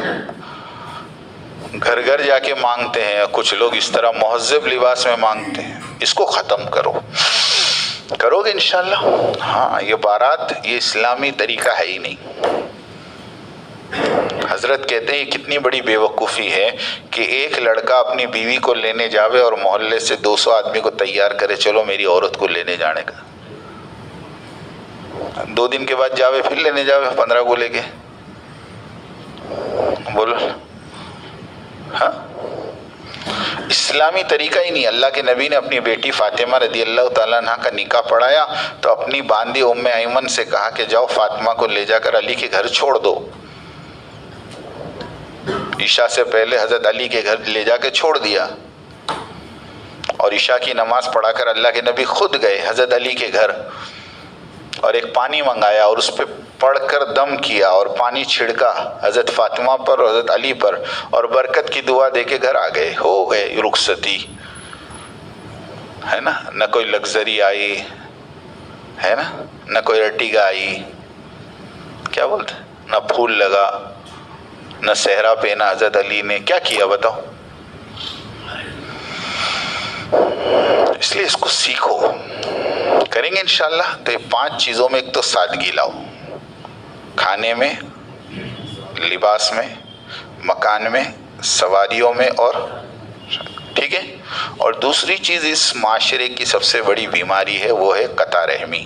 گھر گھر جا کے مانگتے ہیں، کچھ لوگ اس طرح مہذب لباس میں مانگتے ہیں. اس کو ختم کرو، کرو گے انشاءاللہ. ہاں یہ بارات یہ اسلامی طریقہ ہے ہی نہیں. حضرت کہتے ہیں یہ کتنی بڑی بے وقوفی ہے کہ ایک لڑکا اپنی بیوی کو لینے جاوے اور محلے سے 200 آدمی کو تیار کرے، چلو میری عورت کو لینے جانے کا. 2 دن کے بعد جاوے پھر لینے جاوے 15 کو لے کے. بولو ہاں اسلامی طریقہ ہی نہیں. اللہ کے نبی نے اپنی بیٹی فاطمہ رضی اللہ تعالیٰ عنہ کا نکاح پڑھایا تو اپنی باندی ام ایمن سے کہا کہ جاؤ فاطمہ کو لے جا کر علی کے گھر چھوڑ دو. عشاء سے پہلے حضرت علی کے گھر لے جا کے چھوڑ دیا، اور عشاء کی نماز پڑھا کر اللہ کے نبی خود گئے حضرت علی کے گھر اور ایک پانی منگایا اور اس پہ پڑھ کر دم کیا اور پانی چھڑکا حضرت فاطمہ پر اور حضرت علی پر اور برکت کی دعا دے کے گھر آ گئے. ہو گئے رخصتی، ہے نا. نہ کوئی لگژری آئی ہے نا، نہ کوئی ارٹیگا آئی، کیا بولتے، نہ پھول لگا، نہ صحرا پہنا. حضرت علی نے کیا کیا بتاؤ؟ اس لیے اس کو سیکھو. کریں گے انشاءاللہ. تو یہ 5 چیزوں میں ایک تو سادگی لاؤ، کھانے میں، لباس میں، مکان میں، سواریوں میں، اور ٹھیک ہے. اور دوسری چیز اس معاشرے کی سب سے بڑی بیماری ہے، وہ ہے قطع رحمی.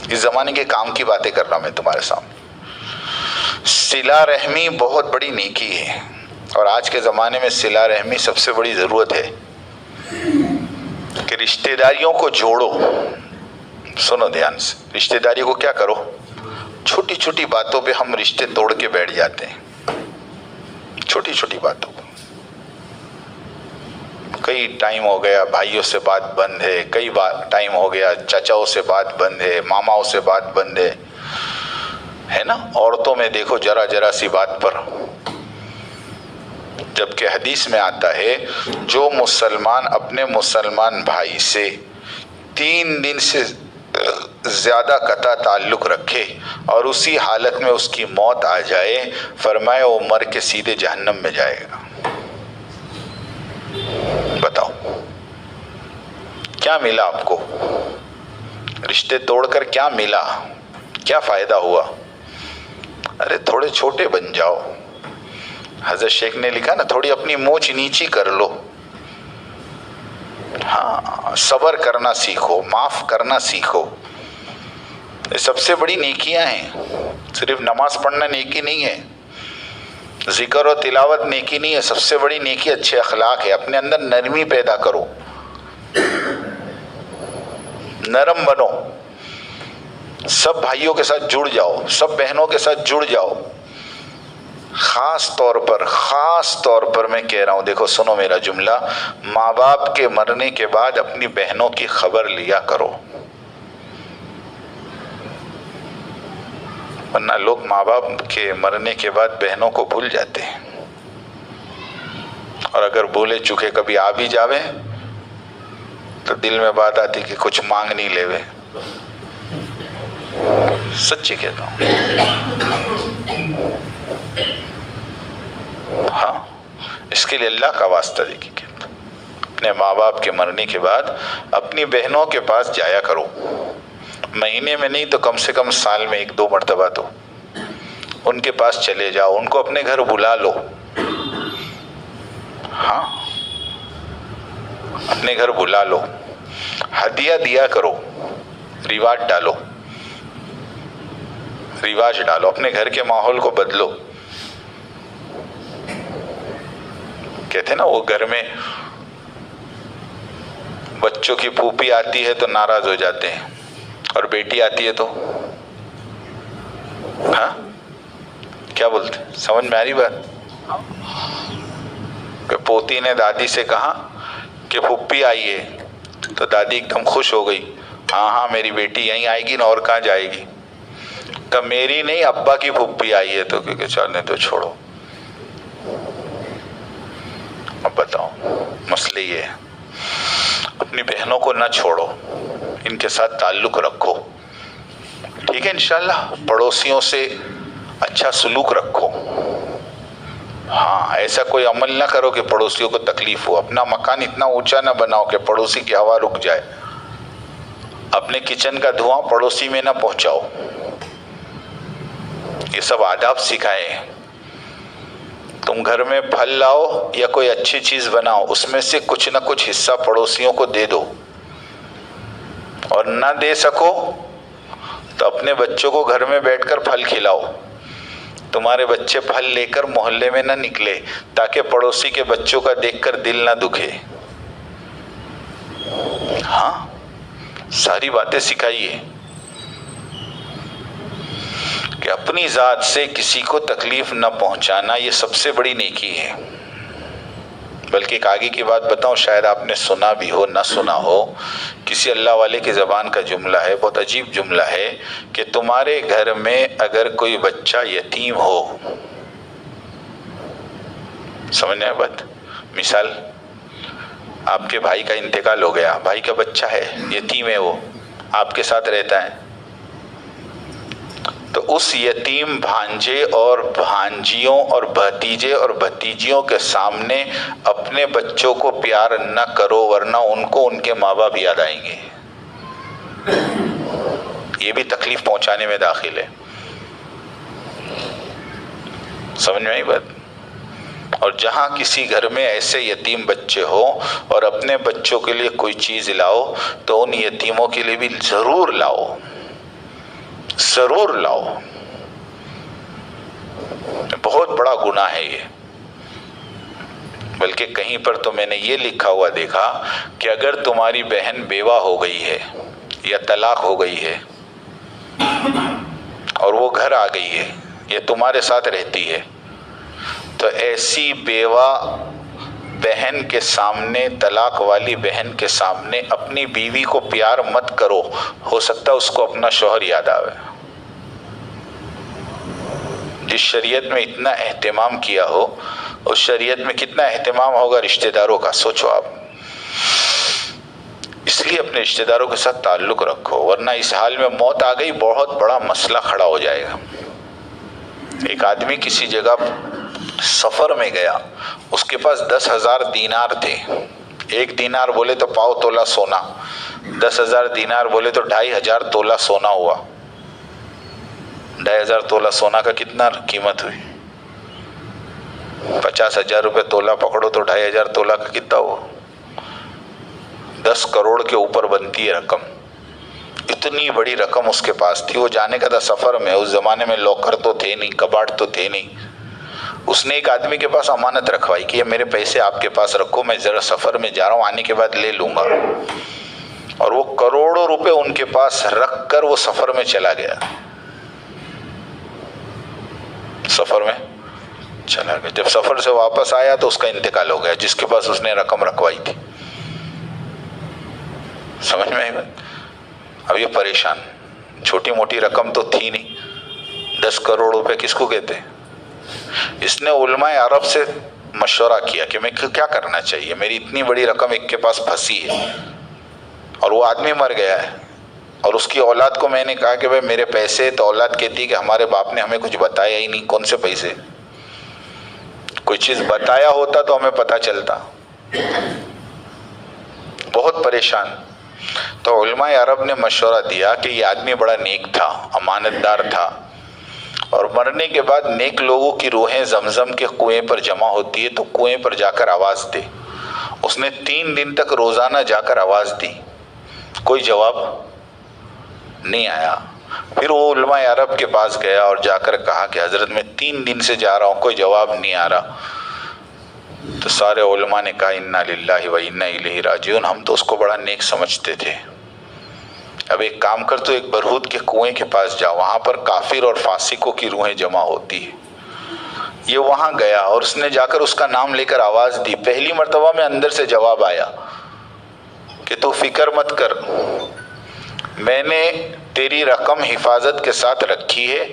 اس زمانے کے کام کی باتیں کر رہا ہوں میں تمہارے سامنے. صلہ رحمی بہت بڑی نیکی ہے، اور آج کے زمانے میں صلہ رحمی سب سے بڑی ضرورت ہے کہ رشتہ داریوں کو جوڑو. سنو دھیان سے، رشتہ داری کو کیا کرو؟ چھوٹی چھوٹی باتوں پہ ہم رشتے توڑ کے بیٹھ جاتے ہیں، چھوٹی چھوٹی باتوں پہ. کئی ٹائم ہو گیا بھائیوں سے بات بند ہے، کئی ٹائم ہو گیا چچاؤں سے بات بند ہے، ماماؤں سے بات بند ہے نا. عورتوں میں دیکھو ذرا سی بات پر، جبکہ حدیث میں آتا ہے جو مسلمان اپنے مسلمان بھائی سے 3 دن سے زیادہ قطع تعلق رکھے اور اسی حالت میں اس کی موت آ جائے، فرمائے وہ مر کے سیدھے جہنم میں جائے گا. بتاؤ کیا ملا آپ کو؟ رشتے توڑ کر کیا ملا؟ کیا فائدہ ہوا؟ ارے تھوڑے چھوٹے بن جاؤ. حضرت شیخ نے لکھا نا، تھوڑی اپنی مونچھ نیچی کر لو. ہاں صبر کرنا سیکھو، معاف کرنا سیکھو. یہ سب سے بڑی نیکیاں ہیں. صرف نماز پڑھنا نیکی نہیں ہے، ذکر و تلاوت نیکی نہیں ہے. سب سے بڑی نیکی اچھے اخلاق ہے. اپنے اندر نرمی پیدا کرو، نرم بنو. سب بھائیوں کے ساتھ جڑ جاؤ، سب بہنوں کے ساتھ جڑ جاؤ. خاص طور پر میں کہہ رہا ہوں، دیکھو سنو میرا جملہ، ماں باپ کے مرنے کے بعد اپنی بہنوں کی خبر لیا کرو. ورنہ لوگ ماں باپ کے مرنے کے بعد بہنوں کو بھول جاتے ہیں، اور اگر بھولے چکے کبھی آ بھی جاوے تو دل میں بات آتی کہ کچھ مانگ نہیں لے وے. سچی کہتا ہوں. ہاں اس کے لیے اللہ کا واسطہ دے کے کہتا ہوں، اپنے ماں باپ کے مرنے کے بعد اپنی بہنوں کے پاس جایا کرو. مہینے میں نہیں تو کم سے کم سال میں 1-2 مرتبہ تو ان کے پاس چلے جاؤ. ان کو اپنے گھر بلا لو. ہاں اپنے گھر بلا لو، ہدیہ دیا کرو، رواج ڈالو، اپنے گھر کے ماحول کو بدلو. کہتے ہیں نا وہ گھر میں بچوں کی پھوپھی آتی ہے تو ناراض ہو جاتے ہیں، اور بیٹی آتی ہے تو ہاں کیا بولتے ہیں؟ سمجھ میں آ رہی بات؟ کہ پوتی نے دادی سے کہا کہ پھوپھی آئی ہے، تو دادی ایک دم خوش ہو گئی، ہاں میری بیٹی یہیں آئے گی نا، اور کہاں جائے گی؟ کہ میری نہیں، ابا کی پھوپھی آئی ہے. تو کہ چلنے تو چھوڑو. اب بتاؤ مسئلہ یہ ہے. اپنی بہنوں کو نہ چھوڑو، ان کے ساتھ تعلق رکھو، ٹھیک ہے انشاءاللہ. پڑوسیوں سے اچھا سلوک رکھو. ہاں ایسا کوئی عمل نہ کرو کہ پڑوسیوں کو تکلیف ہو. اپنا مکان اتنا اونچا نہ بناؤ کہ پڑوسی کی ہوا رک جائے. اپنے کچن کا دھواں پڑوسی میں نہ پہنچاؤ. یہ سب آداب سکھائے ہیں. تم گھر میں پھل لاؤ یا کوئی اچھی چیز بناؤ، اس میں سے کچھ نہ کچھ حصہ پڑوسیوں کو دے دو، اور نہ دے سکو تو اپنے بچوں کو گھر میں بیٹھ کر پھل کھلاؤ. تمہارے بچے پھل لے کر محلے میں نہ نکلے تاکہ پڑوسی کے بچوں کا دیکھ کر دل نہ دکھے. ہاں ساری باتیں سکھائیے کہ اپنی ذات سے کسی کو تکلیف نہ پہنچانا یہ سب سے بڑی نیکی ہے. بلکہ ایک آگے کی بات بتاؤں، شاید آپ نے سنا بھی ہو نہ سنا ہو، کسی اللہ والے کی زبان کا جملہ ہے، بہت عجیب جملہ ہے کہ تمہارے گھر میں اگر کوئی بچہ یتیم ہو، سمجھنے ہے بات؟ مثال آپ کے بھائی کا انتقال ہو گیا، بھائی کا بچہ ہے، یتیم ہے، وہ آپ کے ساتھ رہتا ہے، تو اس یتیم بھانجے اور بھانجیوں اور بھتیجے اور بھتیجیوں کے سامنے اپنے بچوں کو پیار نہ کرو، ورنہ ان کو ان کے ماں باپ یاد آئیں گے. یہ بھی تکلیف پہنچانے میں داخل ہے. سمجھ میں آئی بات؟ اور جہاں کسی گھر میں ایسے یتیم بچے ہو اور اپنے بچوں کے لیے کوئی چیز لاؤ تو ان یتیموں کے لیے بھی ضرور لاؤ، ضرور لاؤ. بہت بڑا گناہ ہے یہ. بلکہ کہیں پر تو میں نے یہ لکھا ہوا دیکھا کہ اگر تمہاری بہن بیوہ ہو گئی ہے یا طلاق ہو گئی ہے اور وہ گھر آ گئی ہے یا تمہارے ساتھ رہتی ہے، تو ایسی بیوہ بہن کے سامنے، طلاق والی بہن کے سامنے اپنی بیوی کو پیار مت کرو. ہو سکتا ہے اس کو اپنا شوہر یاد آوے. جس شریعت میں اتنا اہتمام کیا ہو، اس شریعت میں کتنا اہتمام ہوگا رشتہ داروں کا، سوچو آپ. اس لیے اپنے رشتہ داروں کے ساتھ تعلق رکھو، ورنہ اس حال میں موت آ گئی بہت بڑا مسئلہ کھڑا ہو جائے گا. ایک آدمی کسی جگہ سفر میں گیا، اس کے پاس 10,000 دینار تھے. 1 دینار بولے تو پاؤ تولہ سونا، 10,000 دینار بولے تو 2,500 تولہ سونا ہوا. 2,500 تولہ سونا کا کتنا قیمت ہوئی؟ 50,000 روپے تولہ پکڑو تو 2,500 تولہ کا کتنا ہوا؟ 10 کروڑ کے اوپر بنتی ہے رقم. اتنی بڑی رقم اس کے پاس تھی. وہ جانے کا تھا سفر میں. اس زمانے میں لاکر تو تھے نہیں، کباڑ تو تھے نہیں. اس نے ایک آدمی کے پاس امانت رکھوائی کہ یہ میرے پیسے آپ کے پاس رکھو، میں ذرا سفر میں جا رہا ہوں، آنے کے بعد لے لوں گا. اور وہ کروڑوں روپے ان کے پاس رکھ کر وہ سفر میں چلا گیا. سفر میں چلا گیا. جب سفر سے واپس آیا تو اس کا انتقال ہو گیا، جس کے پاس اس نے رقم رکھوائی تھی. سمجھ میں آئی بات؟ اب یہ پریشان. چھوٹی موٹی رقم تو تھی نہیں. 10 کروڑ روپے کس کو کہتے ہیں؟ اس نے علماء عرب سے مشورہ کیا کہ میں کیا کرنا چاہیے، میری اتنی بڑی رقم ایک کے پاس پھنسی ہے اور وہ آدمی مر گیا ہے، اور اس کی اولاد کو میں نے کہا کہ بھائی میرے پیسے، تو اولاد کہتی کہ ہمارے باپ نے ہمیں کچھ بتایا ہی نہیں. کون سے پیسے؟ کوئی چیز بتایا ہوتا تو ہمیں پتہ چلتا. بہت پریشان. تو علماء عرب نے مشورہ دیا کہ یہ آدمی بڑا نیک تھا، امانت دار تھا، اور مرنے کے بعد نیک لوگوں کی روحیں زمزم کے کنویں پر جمع ہوتی ہے تو کنویں پر جا کر آواز دے. اس نے 3 دن تک روزانہ جا کر آواز دی، کوئی جواب نہیں آیا. پھر وہ علماء عرب کے پاس گیا اور جا کر کہا کہ حضرت میں 3 دن سے جا رہا ہوں، کوئی جواب نہیں آ رہا. تو سارے علماء نے کہا انا للہ و انا الیہ راجعون، ہم تو اس کو بڑا نیک سمجھتے تھے. اب ایک کام کر، تو ایک برہوت کے کنویں کے پاس جا، وہاں پر کافر اور فاسقوں کی روحیں جمع ہوتی ہے. یہ وہاں گیا اور اس نے جا کر اس کا نام لے کر آواز دی. پہلی مرتبہ میں اندر سے جواب آیا کہ تو فکر مت کر، میں نے تیری رقم حفاظت کے ساتھ رکھی ہے،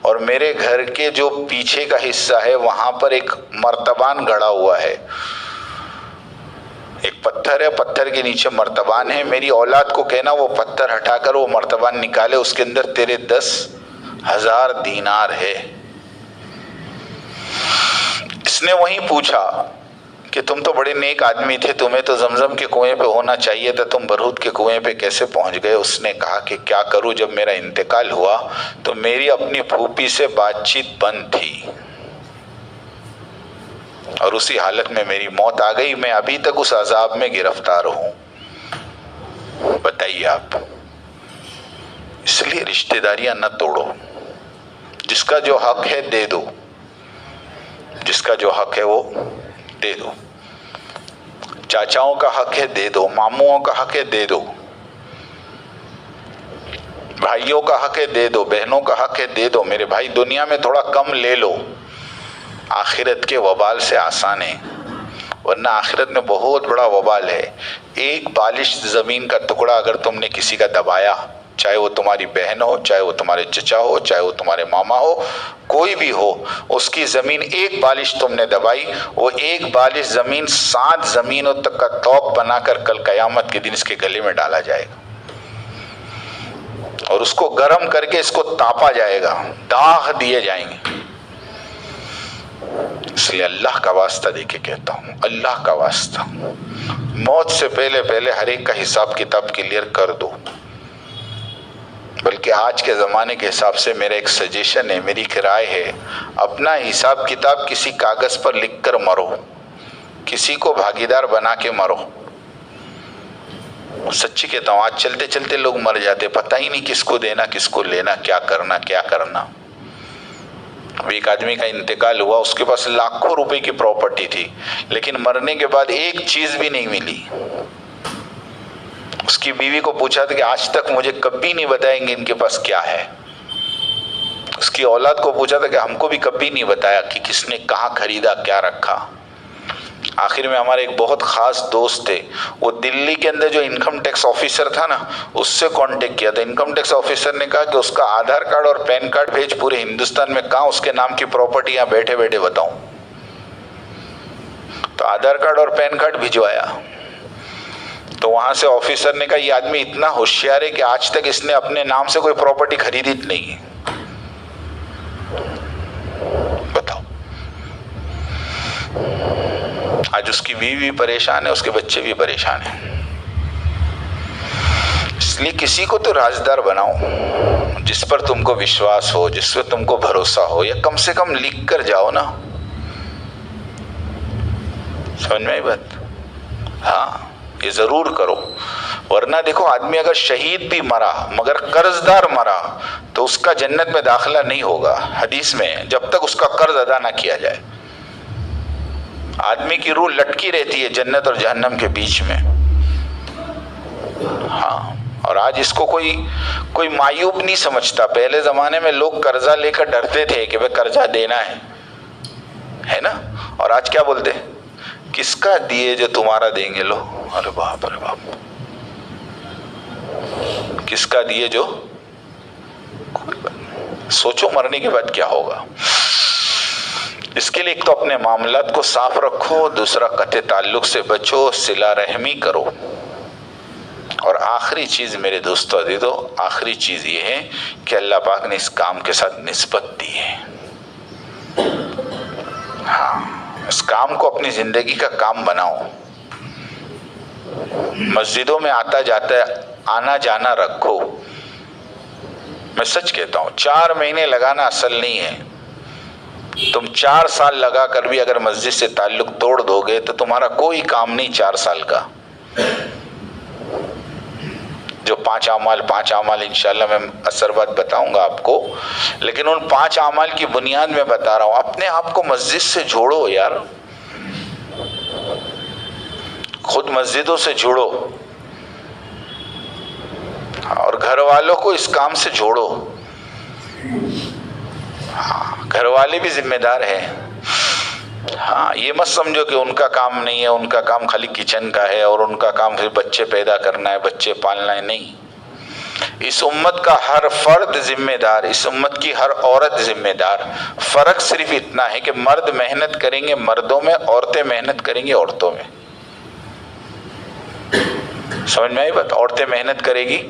اور میرے گھر کے جو پیچھے کا حصہ ہے وہاں پر ایک مرتبان گڑا ہوا ہے، ایک پتھر ہے، پتھر کے نیچے مرتبان ہے. میری اولاد کو کہنا وہ پتھر ہٹا کر وہ مرتبان نکالے، اس کے اندر تیرے 10,000 دینار ہے. اس نے وہیں پوچھا کہ تم تو بڑے نیک آدمی تھے، تمہیں تو زمزم کے کنویں پہ ہونا چاہیے تھا، تم برہوت کے کنویں پہ کیسے پہنچ گئے؟ اس نے کہا کہ کیا کروں، جب میرا انتقال ہوا تو میری اپنی پھوپھی سے بات چیت بند تھی اور اسی حالت میں میری موت آ گئی. میں ابھی تک اس عذاب میں گرفتار ہوں. بتائیے آپ. اس لیے رشتہ داریاں نہ توڑو، جس کا جو حق ہے دے دو، جس کا جو حق ہے وہ دے دو. چاچاؤں کا حق ہے دے دو، ماموں کا حق ہے دے دو، بھائیوں کا حق ہے دے دو، بہنوں کا حق ہے دے دو. میرے بھائی دنیا میں تھوڑا کم لے لو، آخرت کے وبال سے آسان ہے، ورنہ آخرت میں بہت بڑا وبال ہے. ایک بالش زمین کا ٹکڑا اگر تم نے کسی کا دبایا، چاہے وہ تمہاری بہن ہو، چاہے وہ تمہارے چچا ہو، چاہے وہ تمہارے ماما ہو، کوئی بھی ہو، اس کی زمین ایک بالش تم نے دبائی، وہ ایک بالش زمین 7 زمینوں تک کا توق بنا کر کل قیامت کے دن اس کے گلے میں ڈالا جائے گا، اور اس کو گرم کر کے اس کو تاپا جائے گا، داغ دیے جائیں گے. اس لیے اللہ کا واسطہ دے کے کہتا ہوں، اللہ کا واسطہ، موت سے پہلے پہلے ہر ایک کا حساب کتاب کلیئر کر دو. بلکہ آج کے زمانے کے حساب سے میرا ایک سجیشن ہے، میری ایک رائے ہے، اپنا حساب کتاب کسی کاغذ پر لکھ کر مرو، کسی کو بھاگیدار بنا کے مرو. سچی کہتا ہوں، آج چلتے چلتے لوگ مر جاتے، پتہ ہی نہیں کس کو دینا، کس کو لینا، کیا کرنا کیا کرنا. ایک آدمی کا انتقال ہوا، اس کے پاس لاکھوں روپے کی پراپرٹی تھی، لیکن مرنے کے بعد ایک چیز بھی نہیں ملی. اس کی بیوی کو پوچھا تھا کہ آج تک مجھے کبھی نہیں بتائیں گے ان کے پاس کیا ہے. اس کی اولاد کو پوچھا تھا کہ ہم کو بھی کبھی نہیں بتایا کہ کس نے کہاں خریدا، کیا رکھا. آخر میں ہمارے ایک بہت خاص دوست تھے، وہ دلی کے اندر جو انکم ٹیکس آفیسر تھا نا، اس سے کانٹیکٹ کیا تھا. انکم ٹیکس آفیسر نے کہا کہ اس کا آدھار کارڈ اور پین کارڈ بھیج، پورے ہندوستان میں کہاں اس کے نام کی پراپرٹی یہاں بیٹھے بیٹھے بتاؤں. تو آدھار کارڈ اور پین کارڈ بھجوایا. تو وہاں سے آفیسر نے کہا یہ آدمی اتنا ہوشیار ہے کہ آج تک اس نے اپنے نام سے کوئی پراپرٹی خریدی نہیں ہے. بتاؤ. آج اس کی بیوی بھی پریشان ہے، اس کے بچے بھی پریشان ہیں. اس لیے کسی کو تو رازدار بناؤ، جس پر تم کو وشواس ہو، جس پر تم کو بھروسہ ہو، یا کم سے کم لکھ کر جاؤ نا. سمجھ میں آئی بات؟ ہاں، یہ ضرور کرو. ورنہ دیکھو، آدمی اگر شہید بھی مرا مگر قرض دار مرا تو اس کا جنت میں داخلہ نہیں ہوگا. حدیث میں جب تک اس کا قرض ادا نہ کیا جائے. آدمی کی روح لٹکی رہتی ہے جنت اور جہنم کے بیچ میں. ہاں، اور آج اس کو کوئی معیوب نہیں سمجھتا. پہلے زمانے میں لوگ قرضہ لے کر ڈرتے تھے کہ بھئی قرضہ دینا ہے نا. اور آج کیا بولتے؟ کس کا دیے جو تمہارا دیں گے. لو، ارے باپ رے باپ، کس کا دیے جو. سوچو مرنے کے بعد کیا ہوگا. اس کے لیے ایک تو اپنے معاملات کو صاف رکھو، دوسرا قطع تعلق سے بچو، صلہ رحمی کرو، اور آخری چیز میرے دوستو عزیزو، آخری چیز یہ ہے کہ اللہ پاک نے اس کام کے ساتھ نسبت دی ہے. ہاں، اس کام کو اپنی زندگی کا کام بناؤ. مسجدوں میں آنا جانا رکھو. میں سچ کہتا ہوں 4 مہینے لگانا اصل نہیں ہے. تم 4 سال لگا کر بھی اگر مسجد سے تعلق توڑ دو گے تو تمہارا کوئی کام نہیں 4 سال کا. جو 5 اعمال انشاءاللہ میں اثر بعد بتاؤں گا آپ کو، لیکن ان 5 اعمال کی بنیاد میں بتا رہا ہوں. اپنے آپ کو مسجد سے جوڑو یار، خود مسجدوں سے جوڑو اور گھر والوں کو اس کام سے جوڑو. گھر والے بھی ذمہ دار ہیں. ہاں، یہ مت سمجھو کہ ان کا کام نہیں ہے، ان کا کام خالی کچن کا ہے اور ان کا کام پھر بچے پیدا کرنا ہے، بچے پالنا ہے. نہیں، اس امت کا ہر فرد ذمہ دار، اس امت کی ہر عورت ذمہ دار. فرق صرف اتنا ہے کہ مرد محنت کریں گے مردوں میں، عورتیں محنت کریں گی عورتوں میں. سمجھ میں آئی بات؟ عورتیں محنت کرے گی.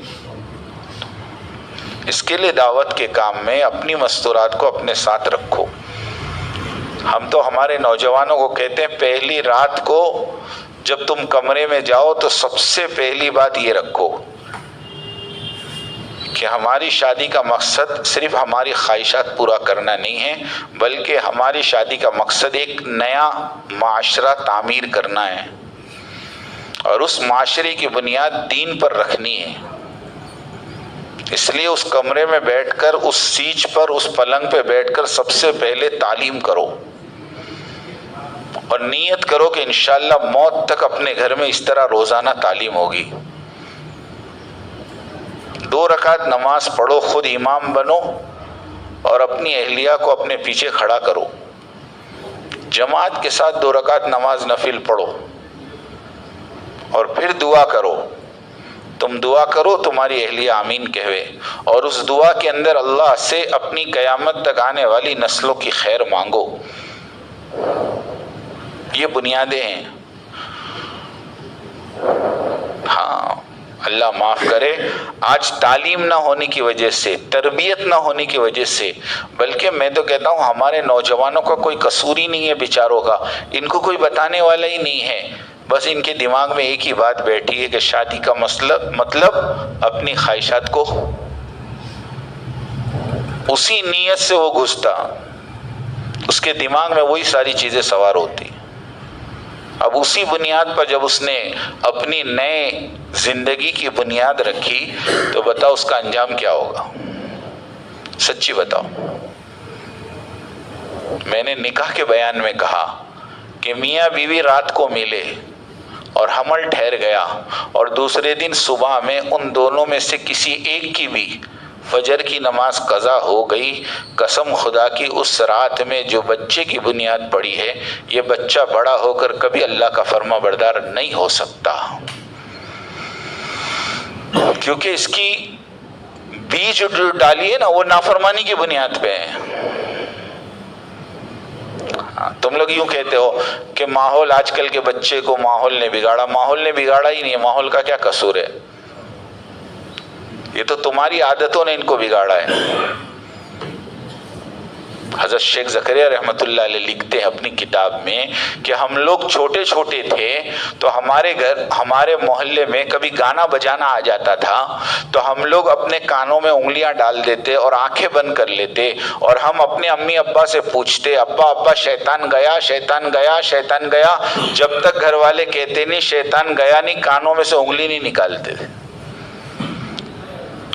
اس کے لیے دعوت کے کام میں اپنی مستورات کو اپنے ساتھ رکھو. ہم تو ہمارے نوجوانوں کو کہتے ہیں پہلی رات کو جب تم کمرے میں جاؤ تو سب سے پہلی بات یہ رکھو کہ ہماری شادی کا مقصد صرف ہماری خواہشات پورا کرنا نہیں ہے، بلکہ ہماری شادی کا مقصد ایک نیا معاشرہ تعمیر کرنا ہے، اور اس معاشرے کی بنیاد دین پر رکھنی ہے. اس لیے اس کمرے میں بیٹھ کر، اس سیج پر، اس پلنگ پہ بیٹھ کر سب سے پہلے تعلیم کرو اور نیت کرو کہ انشاءاللہ موت تک اپنے گھر میں اس طرح روزانہ تعلیم ہوگی. 2 رکعت نماز پڑھو، خود امام بنو اور اپنی اہلیہ کو اپنے پیچھے کھڑا کرو. جماعت کے ساتھ 2 رکعت نماز نفل پڑھو اور پھر دعا کرو. تم دعا کرو، تمہاری اہلیہ آمین کہوے، اور اس دعا کے اندر اللہ سے اپنی قیامت تک آنے والی نسلوں کی خیر مانگو. یہ بنیادیں ہیں. ہاں، اللہ معاف کرے، آج تعلیم نہ ہونے کی وجہ سے، تربیت نہ ہونے کی وجہ سے، بلکہ میں تو کہتا ہوں ہمارے نوجوانوں کا کوئی قصور ہی نہیں ہے بیچاروں کا، ان کو کوئی بتانے والا ہی نہیں ہے. بس ان کے دماغ میں ایک ہی بات بیٹھی ہے کہ شادی کا مطلب اپنی خواہشات کو، اسی نیت سے وہ گھستا، اس کے دماغ میں وہی ساری چیزیں سوار ہوتی. اب اسی بنیاد پر جب اس نے اپنی نئے زندگی کی بنیاد رکھی تو بتاؤ اس کا انجام کیا ہوگا؟ سچی بتاؤ. میں نے نکاح کے بیان میں کہا کہ میاں بیوی رات کو ملے اور حمل ٹھہر گیا اور دوسرے دن صبح میں ان دونوں میں سے کسی ایک کی بھی فجر کی نماز قضا ہو گئی، قسم خدا کی اس رات میں جو بچے کی بنیاد پڑی ہے، یہ بچہ بڑا ہو کر کبھی اللہ کا فرما بردار نہیں ہو سکتا، کیونکہ اس کی بیج جو ڈالی ہے نا وہ نافرمانی کی بنیاد پہ ہے. تم لوگ یوں کہتے ہو کہ ماحول، آج کل کے بچے کو ماحول نے بگاڑا. ماحول نے بگاڑا ہی نہیں ہے، ماحول کا کیا قصور ہے؟ یہ تو تمہاری عادتوں نے ان کو بگاڑا ہے. حضرت شیخ زکریا رحمۃ اللہ علیہ لکھتے ہیں اپنی کتاب میں کہ ہم لوگ چھوٹے چھوٹے تھے تو ہمارے گھر، ہمارے محلے میں کبھی گانا بجانا آ جاتا تھا تو ہم لوگ اپنے کانوں میں انگلیاں ڈال دیتے اور آنکھیں بند کر لیتے اور ہم اپنے امی ابا سے پوچھتے، ابا ابا شیطان گیا، شیطان گیا، شیطان گیا. جب تک گھر والے کہتے نہیں شیطان گیا نہیں، کانوں میں سے انگلی نہیں نکالتے تھے.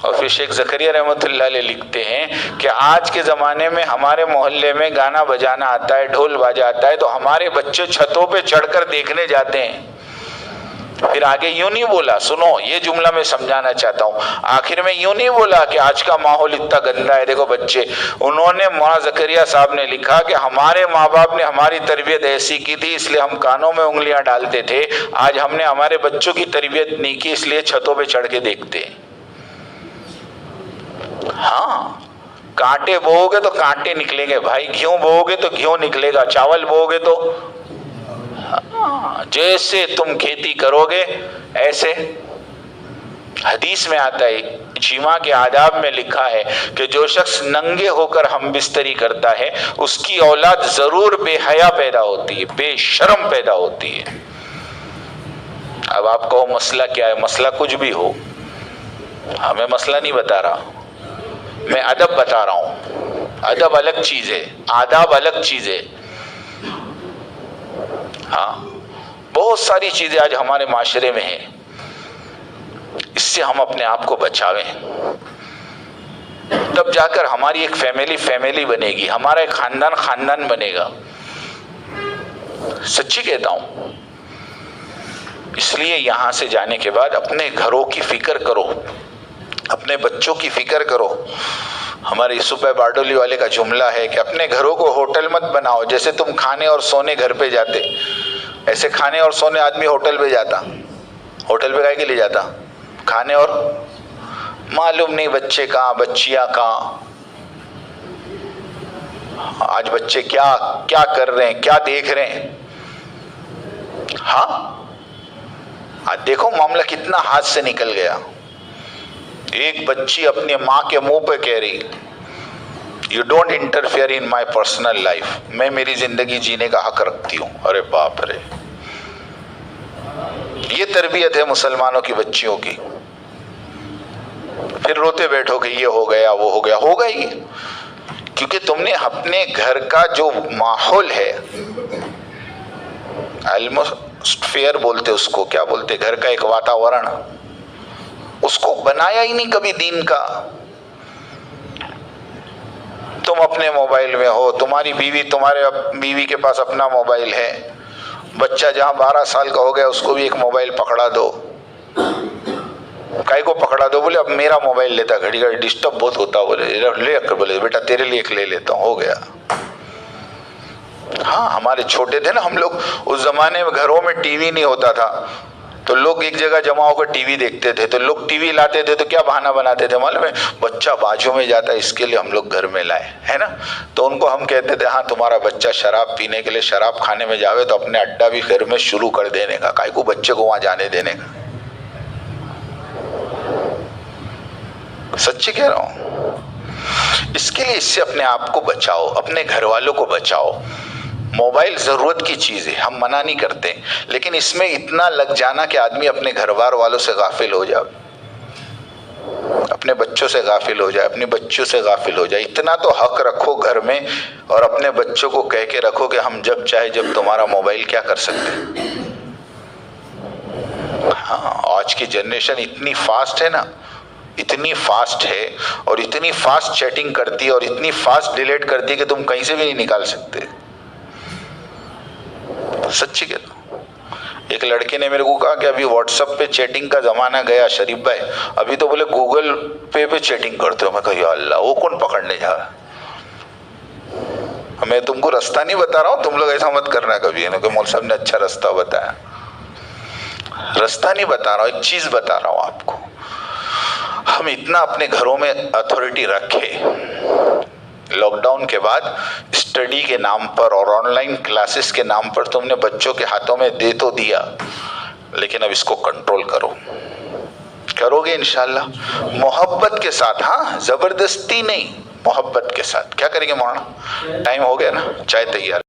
اور پھر شیخ زکریا رحمۃ اللہ علیہ لکھتے ہیں کہ آج کے زمانے میں ہمارے محلے میں گانا بجانا آتا ہے، ڈھول باجا آتا ہے تو ہمارے بچے چھتوں پہ چڑھ کر دیکھنے جاتے ہیں. پھر آگے یوں نہیں بولا، سنو یہ جملہ میں سمجھانا چاہتا ہوں، آخر میں یوں نہیں بولا کہ آج کا ماحول اتنا گندا ہے دیکھو بچے. انہوں نے مولانا زکریا صاحب نے لکھا کہ ہمارے ماں باپ نے ہماری تربیت ایسی کی تھی اس لیے ہم کانوں میں انگلیاں ڈالتے تھے، آج ہم نے ہمارے بچوں کی تربیت نہیں کی اس لیے چھتوں پہ چڑھ کے دیکھتے. ہاں، کانٹے بوؤ گے تو کانٹے نکلیں گے بھائی، گھیوں بوؤ گے تو گھیوں نکلے گا، چاول بوؤ گے تو جیسے تم کھیتی کرو گے ایسے. حدیث میں آتا ہے، جمعہ کے آداب میں لکھا ہے کہ جو شخص ننگے ہو کر ہم بستری کرتا ہے اس کی اولاد ضرور بے حیا پیدا ہوتی ہے، بے شرم پیدا ہوتی ہے. اب آپ کو مسئلہ کیا ہے؟ مسئلہ کچھ بھی ہو، ہمیں مسئلہ نہیں بتا رہا. میں ادب بتا رہا ہوں، ادب الگ چیز ہے، آداب الگ چیز ہے. ہاں بہت ساری چیزیں آج ہمارے معاشرے میں ہیں، اس سے ہم اپنے آپ کو بچاویں، تب جا کر ہماری ایک فیملی بنے گی، ہمارا ایک خاندان بنے گا. سچی کہتا ہوں. اس لیے یہاں سے جانے کے بعد اپنے گھروں کی فکر کرو، اپنے بچوں کی فکر کرو. ہمارے یوسف بھائی باڈولی والے کا جملہ ہے کہ اپنے گھروں کو ہوٹل مت بناؤ. جیسے تم کھانے اور سونے گھر پہ جاتے، ایسے کھانے اور سونے آدمی ہوٹل پہ جاتا. ہوٹل پہ کائے کے لیے جاتا؟ کھانے اور معلوم نہیں بچے کہاں، بچیاں کہاں. آج بچے کیا کر رہے ہیں، کیا دیکھ رہے ہیں. ہاں آج دیکھو معاملہ کتنا ہاتھ سے نکل گیا. ایک بچی اپنی ماں کے منہ پہ کہہ رہی you don't interfere in my personal life, میں میری زندگی جینے کا حق رکھتی ہوں. ارے باپ رے، یہ تربیت ہے مسلمانوں کی بچیوں کی. پھر روتے بیٹھو کہ یہ ہو گیا وہ ہو گیا. ہوگا ہی، کیونکہ تم نے اپنے گھر کا جو ماحول ہے، ایٹماسفیئر بولتے اس کو، کیا بولتے، گھر کا ایک واتاورن، اس کو بنایا ہی نہیں کبھی دین کا. تم اپنے موبائل میں ہو، تمہاری تمہارے بیوی کے پاس اپنا موبائل ہے، بچہ جہاں 12 سال کا ہو گیا اس کو بھی ایک موبائل پکڑا دو. کائی کو پکڑا دو؟ بولے اب میرا موبائل لیتا، گھڑی گھڑی ڈسٹرب بہت ہوتا. بولے بیٹا تیرے لیے ایک لے لیتا ہوں. ہو گیا. ہاں ہمارے چھوٹے تھے نا ہم لوگ، اس زمانے میں گھروں میں ٹی وی نہیں ہوتا تھا، تو لوگ ایک جگہ جمع ہو کر ٹی وی دیکھتے تھے. تو لوگ ٹی وی لاتے تھے تو کیا بہانہ بناتے تھے معلوم ہے؟ بچہ بازو میں جاتا ہے اس کے لیے ہم لوگ گھر میں لائے، ہے نا. تو ان کو ہم کہتے تھے ہاں تمہارا بچہ شراب پینے کے لیے، شراب کھانے میں جاوے تو اپنے اڈا بھی گھر میں شروع کر دینے کا. کائی کو بچے کو وہاں جانے دینے کا. سچی کہہ رہا ہوں. اس کے لیے اس سے اپنے آپ کو بچاؤ، اپنے گھر والوں کو بچاؤ. موبائل ضرورت کی چیز ہے، ہم منع نہیں کرتے، لیکن اس میں اتنا لگ جانا کہ آدمی اپنے گھر بار والوں سے غافل ہو جائے، اپنے بچوں سے غافل ہو جائے، اپنی بچیوں سے غافل ہو جائے. اتنا تو حق رکھو گھر میں، اور اپنے بچوں کو کہہ کے رکھو کہ ہم جب چاہے جب تمہارا موبائل کیا کر سکتے. ہاں آج کی جنریشن اتنی فاسٹ ہے نا، اتنی فاسٹ ہے، اور اتنی فاسٹ چیٹنگ کرتی ہے اور اتنی فاسٹ ڈیلیٹ کرتی ہے کہ تم کہیں سے بھی نہیں نکال سکتے. سچی کہتا ہوں. ایک لڑکے نے میرے کو کہا کہ ابھی واٹس ایپ پہ چیٹنگ کا زمانہ گیا شریف بھائی، ابھی تو بولے گوگل پے پہ چیٹنگ کرتے ہو. میں کہا یا اللہ، وہ کون پکڑنے جا رہا؟ میں تم کو رستہ نہیں بتا رہا ہوں، تم لوگ ایسا مت کرنا کبھی ہے نا کہ مول صاحب نے اچھا رستہ بتایا. رستہ نہیں بتا رہا ہوں، ایک چیز بتا رہا ہوں آپ کو. ہم اتنا اپنے گھروں میں اتھارٹی رکھے. لاک ڈاؤن کے بعد اسٹڈی کے نام پر اور آن لائن کلاسز کے نام پر تم نے بچوں کے ہاتھوں میں دے تو دیا، لیکن اب اس کو کنٹرول کرو گے انشاءاللہ محبت کے ساتھ. ہاں زبردستی نہیں، محبت کے ساتھ. کیا کریں گے مولانا؟ ٹائم ہو گیا نا، چائے تیار.